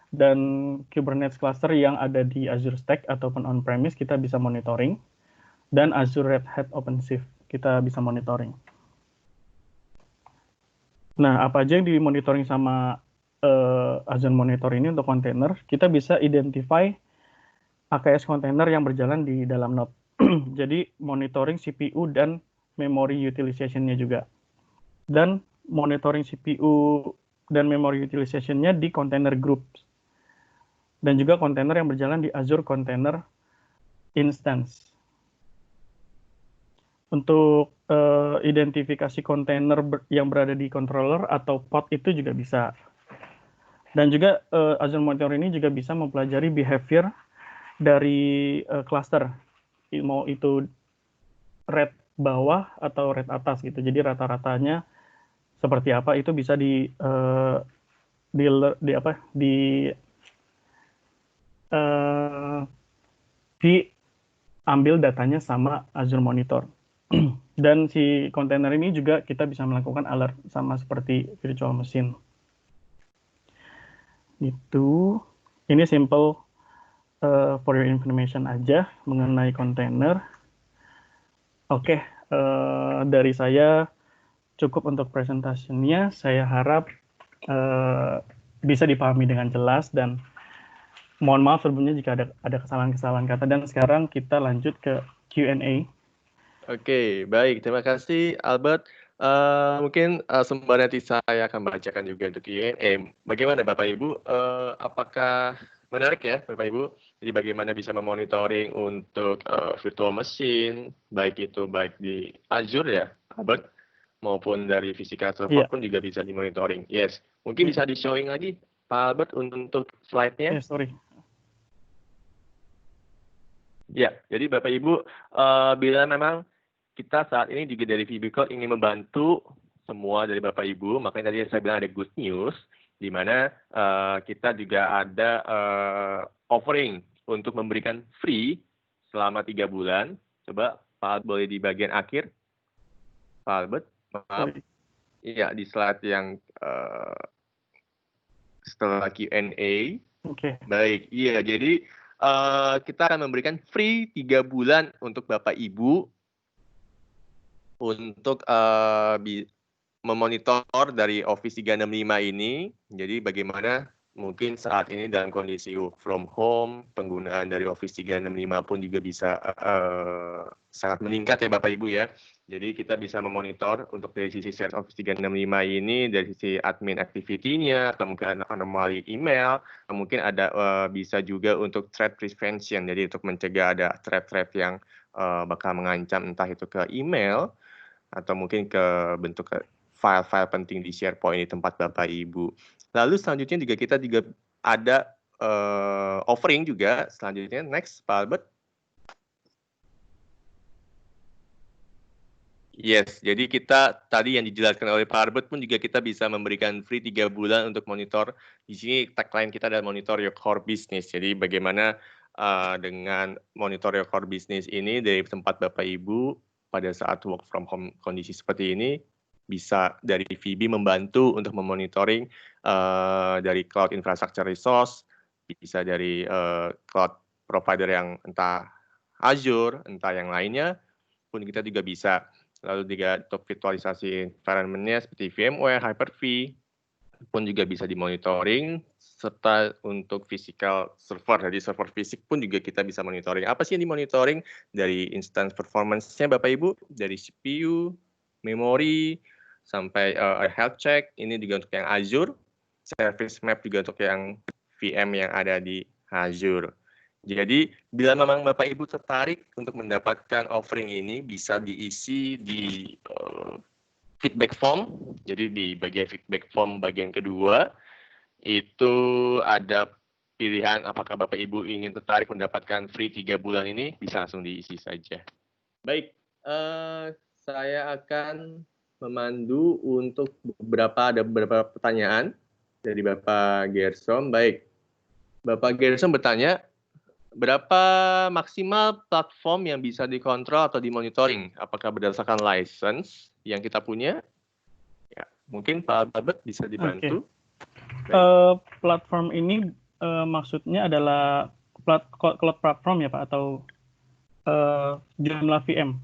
Dan Kubernetes cluster yang ada di Azure Stack ataupun on-premise kita bisa monitoring. Dan Azure Red Hat OpenShift kita bisa monitoring. Nah, apa aja yang dimonitoring sama Azure Monitor ini untuk kontainer, kita bisa identify AKS kontainer yang berjalan di dalam node. Jadi, monitoring CPU dan memory utilization-nya juga. Dan monitoring CPU dan memory utilization-nya di container groups. Dan juga kontainer yang berjalan di Azure Container Instance. Untuk identifikasi kontainer yang berada di controller atau pod itu juga bisa. Dan juga Azure Monitor ini juga bisa mempelajari behavior dari cluster. Mau itu red bawah atau red atas gitu. Jadi rata-ratanya seperti apa itu bisa diambil datanya sama Azure Monitor. Dan si kontainer ini juga kita bisa melakukan alert sama seperti virtual machine. Itu ini simple for your information aja mengenai kontainer. Oke, dari saya cukup untuk presentasinya. Saya harap bisa dipahami dengan jelas dan mohon maaf sebelumnya jika ada kesalahan-kesalahan kata. Dan sekarang kita lanjut ke Q&A. Oke, baik. Terima kasih, Albert. Mungkin sembari nanti saya akan bacakan juga untuk Q&A. Bagaimana Bapak Ibu? Apakah menarik ya Bapak Ibu? Jadi bagaimana bisa memonitoring untuk virtual machine, baik di Azure ya, Albert, maupun dari physical server pun juga bisa dimonitoring. Yes. Mungkin bisa di-showing lagi, Pak Albert, untuk slide-nya. Ya, jadi Bapak Ibu, bila memang kita saat ini juga dari VB Cloud ingin membantu semua dari Bapak Ibu, makanya tadi saya bilang ada good news, di mana kita juga ada offering untuk memberikan free selama 3 bulan. Coba Pak Albert boleh di bagian akhir. Pak Albert, maaf. Iya, di slide yang setelah Q&A. Oke. Baik, iya. Jadi kita akan memberikan free 3 bulan untuk Bapak Ibu untuk memonitor dari Office 365 ini. Jadi bagaimana mungkin saat ini dalam kondisi work from home, penggunaan dari Office 365 pun juga bisa sangat meningkat ya Bapak Ibu ya. Jadi kita bisa memonitor untuk dari sisi share Office 365 ini, dari sisi admin activity-nya, atau mungkin anomali email, atau mungkin ada bisa juga untuk threat prevention, jadi untuk mencegah ada threat-threat yang bakal mengancam entah itu ke email, atau mungkin ke bentuk file-file penting di SharePoint di tempat Bapak Ibu. Lalu selanjutnya juga kita juga ada offering juga selanjutnya. Next, Pak Albert. Yes, jadi kita tadi yang dijelaskan oleh Pak Albert pun juga kita bisa memberikan free 3 bulan untuk monitor. Di sini tagline kita adalah monitor your core business. Jadi bagaimana dengan monitor your core business ini dari tempat Bapak Ibu pada saat work from home kondisi seperti ini, bisa dari VB membantu untuk memonitoring dari cloud infrastructure resource, bisa dari cloud provider yang entah Azure, entah yang lainnya, pun kita juga bisa. Lalu juga untuk virtualisasi environment-nya seperti VMware, Hyper-V, pun juga bisa dimonitoring, serta untuk physical server, jadi server fisik pun juga kita bisa monitoring. Apa sih yang dimonitoring? Dari instance performance-nya Bapak Ibu, dari CPU, memori, sampai health check, ini juga untuk yang Azure, service map juga untuk yang VM yang ada di Azure. Jadi, bila memang Bapak Ibu tertarik untuk mendapatkan offering ini, bisa diisi di feedback form. Jadi, di bagian feedback form bagian kedua, itu ada pilihan apakah Bapak Ibu ingin tertarik mendapatkan free 3 bulan ini, bisa langsung diisi saja. Baik, saya akan memandu untuk ada beberapa pertanyaan dari Bapak Gersom. Baik, Bapak Gersom bertanya, berapa maksimal platform yang bisa dikontrol atau dimonitoring? Apakah berdasarkan license yang kita punya? Ya, mungkin Pak Babet bisa dibantu. Platform ini maksudnya adalah cloud platform ya Pak, atau jumlah VM?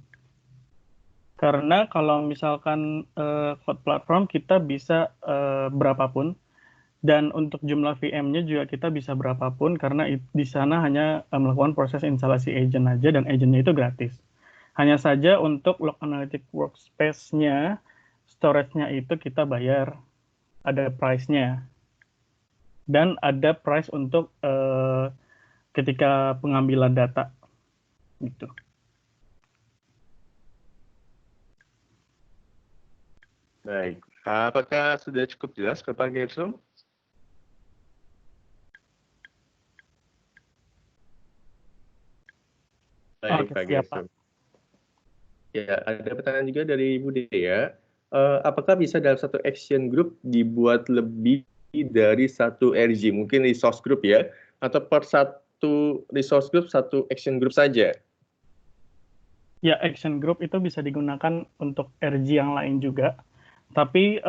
Karena kalau misalkan cloud platform kita bisa berapapun, dan untuk jumlah VM-nya juga kita bisa berapapun, karena di sana hanya melakukan proses instalasi agent aja, dan agent-nya itu gratis. Hanya saja untuk log analytic workspace-nya, storage-nya itu kita bayar, ada price-nya. Dan ada price untuk ketika pengambilan data. Gitu. Baik, apakah sudah cukup jelas Bapak Gersom? Baik, Pak Gersom. Ya, ada pertanyaan juga dari Ibu Dea. Apakah bisa dalam satu action group dibuat lebih dari satu RG? Mungkin resource group ya? Atau per satu resource group, satu action group saja? Ya, action group itu bisa digunakan untuk RG yang lain juga. Tapi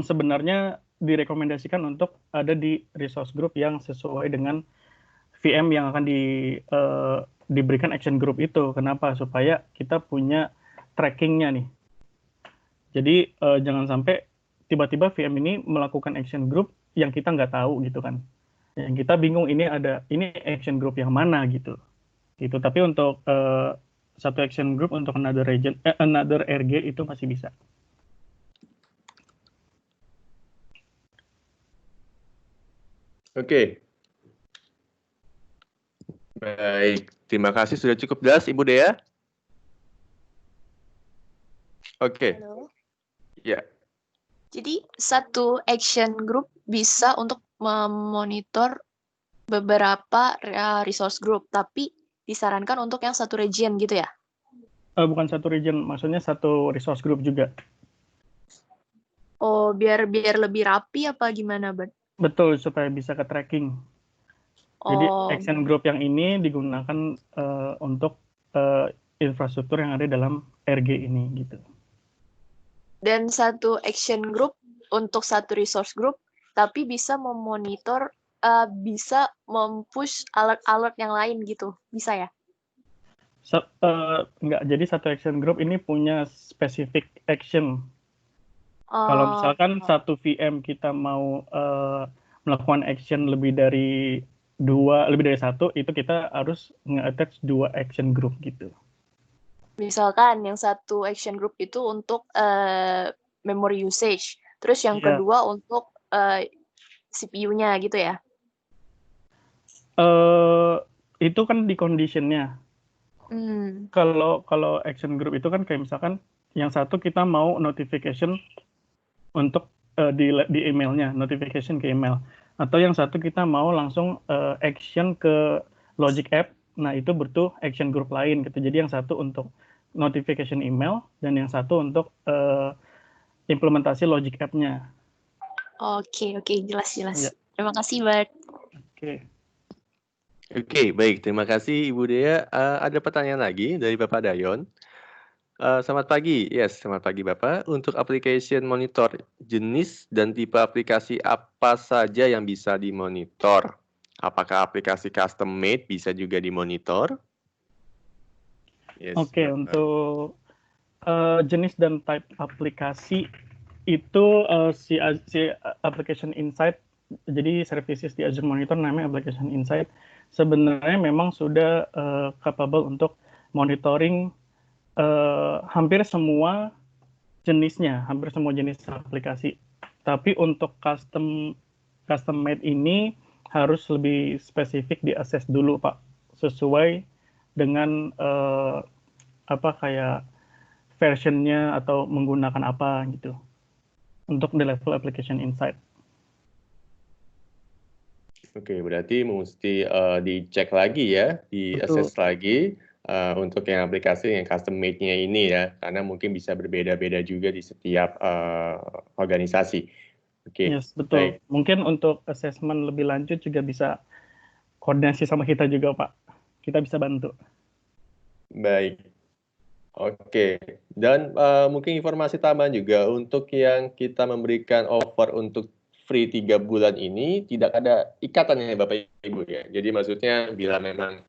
sebenarnya direkomendasikan untuk ada di resource group yang sesuai dengan VM yang akan diberikan action group itu. Kenapa? Supaya kita punya trackingnya nih. Jadi jangan sampai tiba-tiba VM ini melakukan action group yang kita nggak tahu gitu kan. Yang kita bingung ini action group yang mana gitu. Gitu. Tapi untuk satu action group untuk another RG itu masih bisa. Oke. Baik, terima kasih sudah cukup jelas Ibu Dea. Oke. Halo. Ya. Jadi satu action group bisa untuk memonitor beberapa resource group, tapi disarankan untuk yang satu region gitu ya? Bukan satu region, maksudnya satu resource group juga. Oh, biar lebih rapi apa gimana, Bud? Betul, supaya bisa ke tracking. Jadi action group yang ini digunakan untuk infrastruktur yang ada dalam RG ini gitu. Dan satu action group untuk satu resource group, tapi bisa memonitor, bisa mempush alert-alert yang lain gitu, bisa ya? Enggak, jadi satu action group ini punya specific action. Kalau misalkan satu VM kita mau melakukan action lebih dari satu, itu kita harus nge-attach 2 action group gitu. Misalkan yang satu action group itu untuk memory usage, terus yang kedua untuk CPU-nya gitu ya? Itu kan di condition-nya. Kalau action group itu kan kayak misalkan yang satu kita mau notification untuk di emailnya, notification ke email. Atau yang satu kita mau langsung action ke logic app, nah itu butuh action group lain gitu. Jadi yang satu untuk notification email, dan yang satu untuk implementasi logic app-nya. Oke, jelas. Ya. Terima kasih, Bart. Oke, baik. Terima kasih Ibu Dea. Ada pertanyaan lagi dari Bapak Dayon. Selamat pagi. Yes, selamat pagi Bapak. Untuk application monitor, jenis dan tipe aplikasi apa saja yang bisa dimonitor? Apakah aplikasi custom made bisa juga dimonitor? Yes, Oke, untuk jenis dan type aplikasi itu si application insight, jadi services di Azure Monitor namanya application insight, sebenarnya memang sudah capable untuk monitoring hampir semua jenisnya, hampir semua jenis aplikasi. Tapi untuk custom made ini harus lebih spesifik di-assess dulu, Pak, sesuai dengan kayak versionnya atau menggunakan apa gitu untuk di level application insight. Oke, berarti mesti dicek lagi ya, di-assess lagi untuk yang aplikasi yang custom made-nya ini ya, karena mungkin bisa berbeda-beda juga di setiap organisasi. Oke, Yes, betul. baik. Mungkin untuk assessment lebih lanjut juga bisa koordinasi sama kita juga, Pak. Kita bisa bantu. Baik. Oke, dan mungkin informasi tambahan juga untuk yang kita memberikan offer untuk free 3 bulan ini tidak ada ikatannya Bapak Ibu ya. Jadi maksudnya bila memang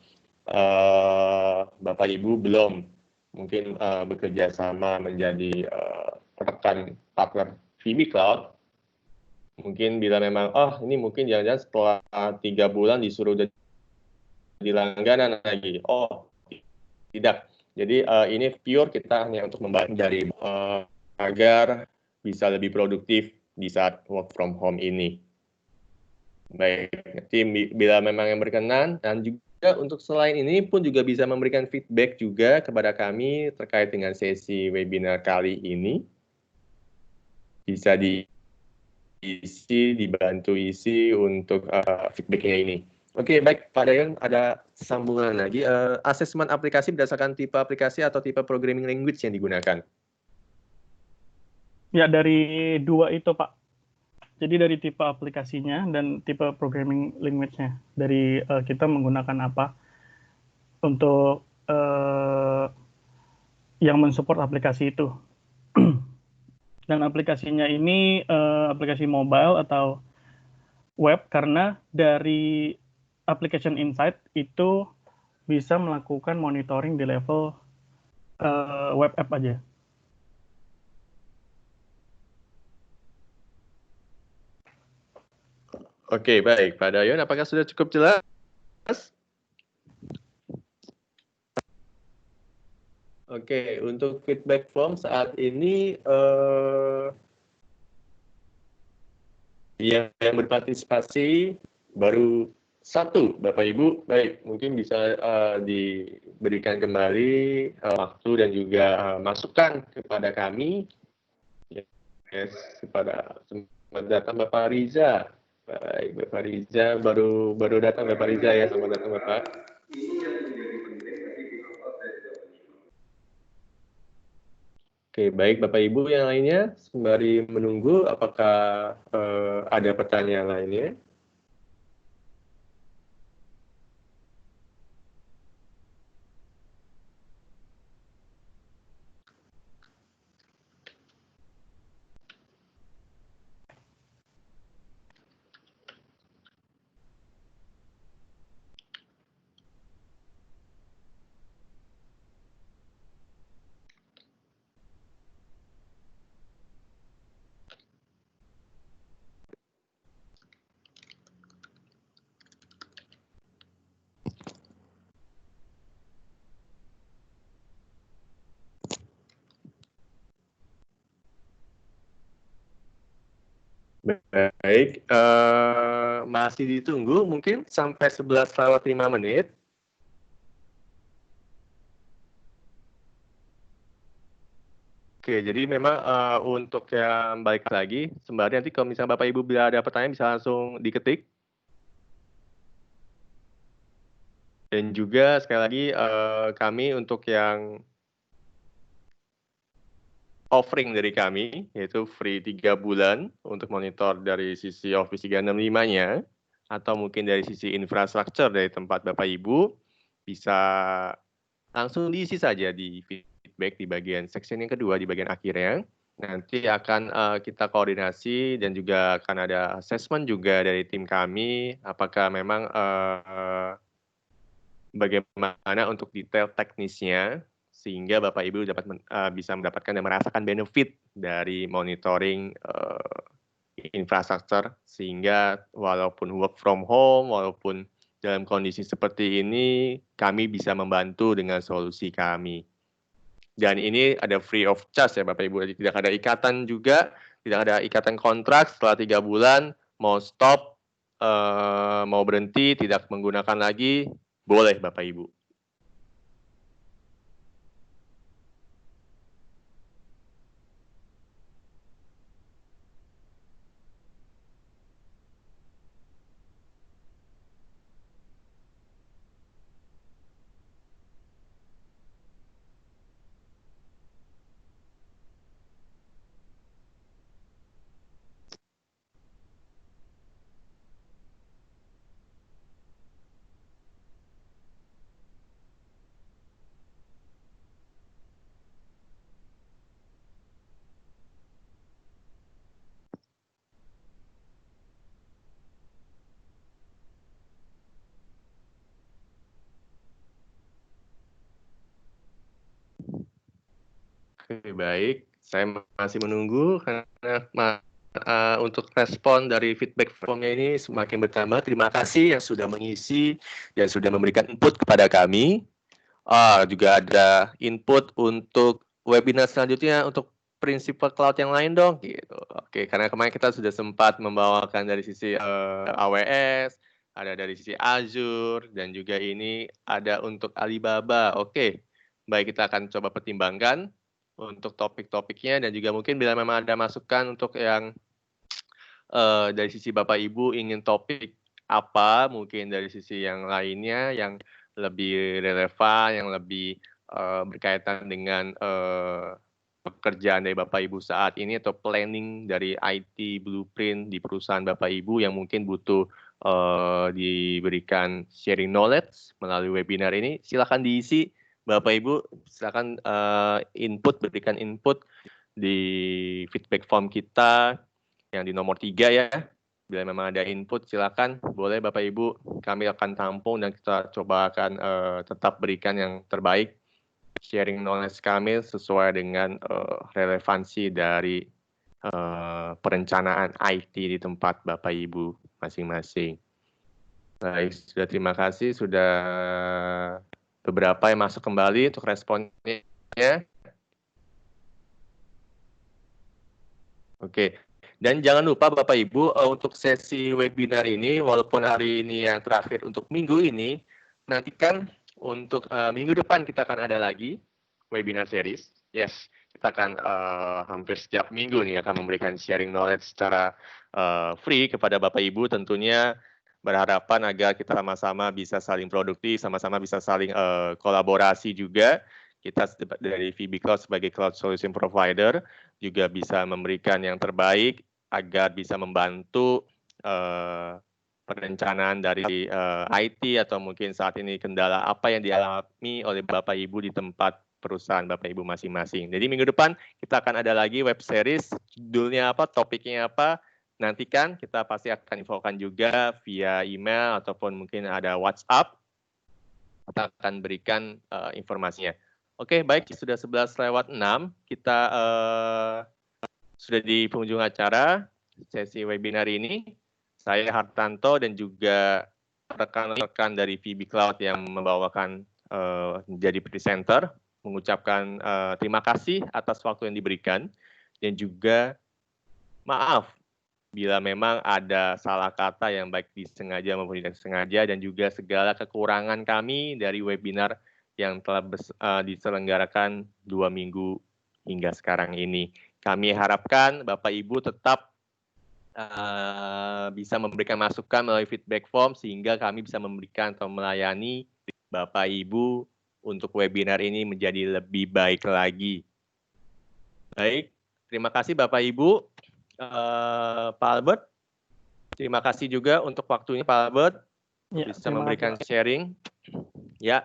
Bapak Ibu belum mungkin bekerja sama menjadi rekan partner VB Cloud, mungkin bila memang ini mungkin jangan-jangan setelah 3 bulan disuruh jadi langganan lagi. Tidak. Jadi ini pure kita hanya untuk membantu dari agar bisa lebih produktif di saat work from home ini. Baik, nanti bila memang yang berkenan, dan juga untuk selain ini pun juga bisa memberikan feedback juga kepada kami terkait dengan sesi webinar kali ini. Bisa dibantu isi untuk feedbacknya ini. Oke, baik Pak Dayon, ada sambungan lagi. Asesmen aplikasi berdasarkan tipe aplikasi atau tipe programming language yang digunakan? Ya, dari dua itu, Pak. Jadi dari tipe aplikasinya dan tipe programming language-nya. Dari kita menggunakan apa untuk yang mensupport aplikasi itu. Dan aplikasinya ini aplikasi mobile atau web, karena dari application insight itu bisa melakukan monitoring di level web app aja. Oke, baik. Pak Dayon, apakah sudah cukup jelas? Oke, untuk feedback form saat ini yang berpartisipasi baru 1, Bapak Ibu. Baik, mungkin bisa diberikan kembali waktu dan juga masukan kepada kami. Yes, kepada selamat datang Bapak Riza. Baik, Bapak Riza baru datang Bapak Riza ya. Selamat datang Bapak. Oke, baik Bapak Ibu yang lainnya, sembari menunggu apakah ada pertanyaan lainnya? Baik, masih ditunggu mungkin sampai 11:05. Oke, jadi memang untuk yang balik lagi, sembari nanti kalau misalnya Bapak Ibu bila ada pertanyaan bisa langsung diketik. Dan juga sekali lagi kami untuk yang offering dari kami, yaitu free 3 bulan untuk monitor dari sisi Office 365-nya, atau mungkin dari sisi infrastruktur dari tempat Bapak Ibu, bisa langsung diisi saja di feedback di bagian section yang kedua, di bagian akhirnya. Nanti akan kita koordinasi dan juga akan ada assessment juga dari tim kami, apakah memang bagaimana untuk detail teknisnya, sehingga Bapak Ibu dapat bisa mendapatkan dan merasakan benefit dari monitoring infrastruktur, sehingga walaupun work from home, walaupun dalam kondisi seperti ini, kami bisa membantu dengan solusi kami. Dan ini ada free of charge ya Bapak Ibu. Jadi tidak ada ikatan juga, tidak ada ikatan kontrak setelah 3 bulan, mau stop, mau berhenti, tidak menggunakan lagi, boleh Bapak Ibu. Oke, baik. Saya masih menunggu karena untuk respon dari feedback formnya ini semakin bertambah. Terima kasih yang sudah mengisi dan sudah memberikan input kepada kami. Juga ada input untuk webinar selanjutnya untuk prinsipal cloud yang lain dong, gitu. Oke, karena kemarin kita sudah sempat membawakan dari sisi AWS, ada dari sisi Azure, dan juga ini ada untuk Alibaba. Oke, baik, kita akan coba pertimbangkan untuk topik-topiknya, dan juga mungkin bila memang ada masukan untuk yang dari sisi Bapak Ibu ingin topik apa, mungkin dari sisi yang lainnya yang lebih relevan, yang lebih berkaitan dengan pekerjaan dari Bapak Ibu saat ini atau planning dari IT blueprint di perusahaan Bapak Ibu yang mungkin butuh diberikan sharing knowledge melalui webinar ini, silakan diisi Bapak Ibu, silakan berikan input di feedback form kita yang di nomor 3 ya. Bila memang ada input, silakan boleh Bapak Ibu, kami akan tampung dan kita coba akan tetap berikan yang terbaik, sharing knowledge kami sesuai dengan relevansi dari perencanaan IT di tempat Bapak Ibu masing-masing. Baik, sudah terima kasih, sudah beberapa yang masuk kembali untuk responnya. Oke. Dan jangan lupa Bapak Ibu, untuk sesi webinar ini, walaupun hari ini yang terakhir untuk minggu ini, nantikan untuk minggu depan kita akan ada lagi webinar series. Yes, kita akan hampir setiap minggu nih akan memberikan sharing knowledge secara free kepada Bapak Ibu, tentunya berharapan agar kita sama-sama bisa saling produktif, sama-sama bisa saling kolaborasi juga. Kita dari VB Cloud sebagai Cloud Solution Provider juga bisa memberikan yang terbaik agar bisa membantu perencanaan dari IT atau mungkin saat ini kendala apa yang dialami oleh Bapak Ibu di tempat perusahaan Bapak Ibu masing-masing. Jadi minggu depan kita akan ada lagi web series, judulnya apa, topiknya apa, nantikan, kita pasti akan infokan juga via email ataupun mungkin ada WhatsApp, kita akan berikan informasinya. Oke, baik, sudah 11:06, kita sudah di penghujung acara sesi webinar ini. Saya Hartanto dan juga rekan-rekan dari VB Cloud yang membawakan menjadi presenter, mengucapkan terima kasih atas waktu yang diberikan, dan juga maaf bila memang ada salah kata yang baik disengaja maupun tidak sengaja, dan juga segala kekurangan kami dari webinar yang telah diselenggarakan 2 minggu hingga sekarang ini. Kami harapkan Bapak Ibu tetap bisa memberikan masukan melalui feedback form sehingga kami bisa memberikan atau melayani Bapak Ibu untuk webinar ini menjadi lebih baik lagi. Baik, terima kasih Bapak Ibu. Pak Albert, terima kasih juga untuk waktunya Pak Albert, ya, bisa memberikan sharing. Ya,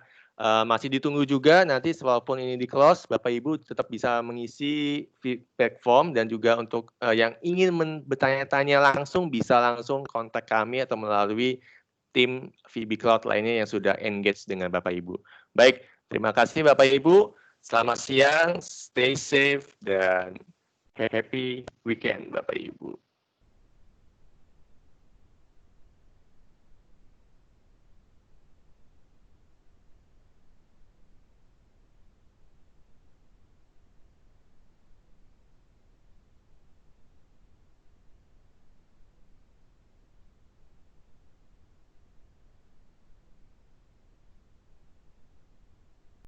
masih ditunggu juga nanti walaupun ini di close, Bapak Ibu tetap bisa mengisi feedback form, dan juga untuk yang ingin bertanya-tanya langsung bisa langsung kontak kami atau melalui tim VB Cloud lainnya yang sudah engage dengan Bapak Ibu. Baik, terima kasih Bapak Ibu. Selamat siang, stay safe, dan happy weekend Bapak Ibu.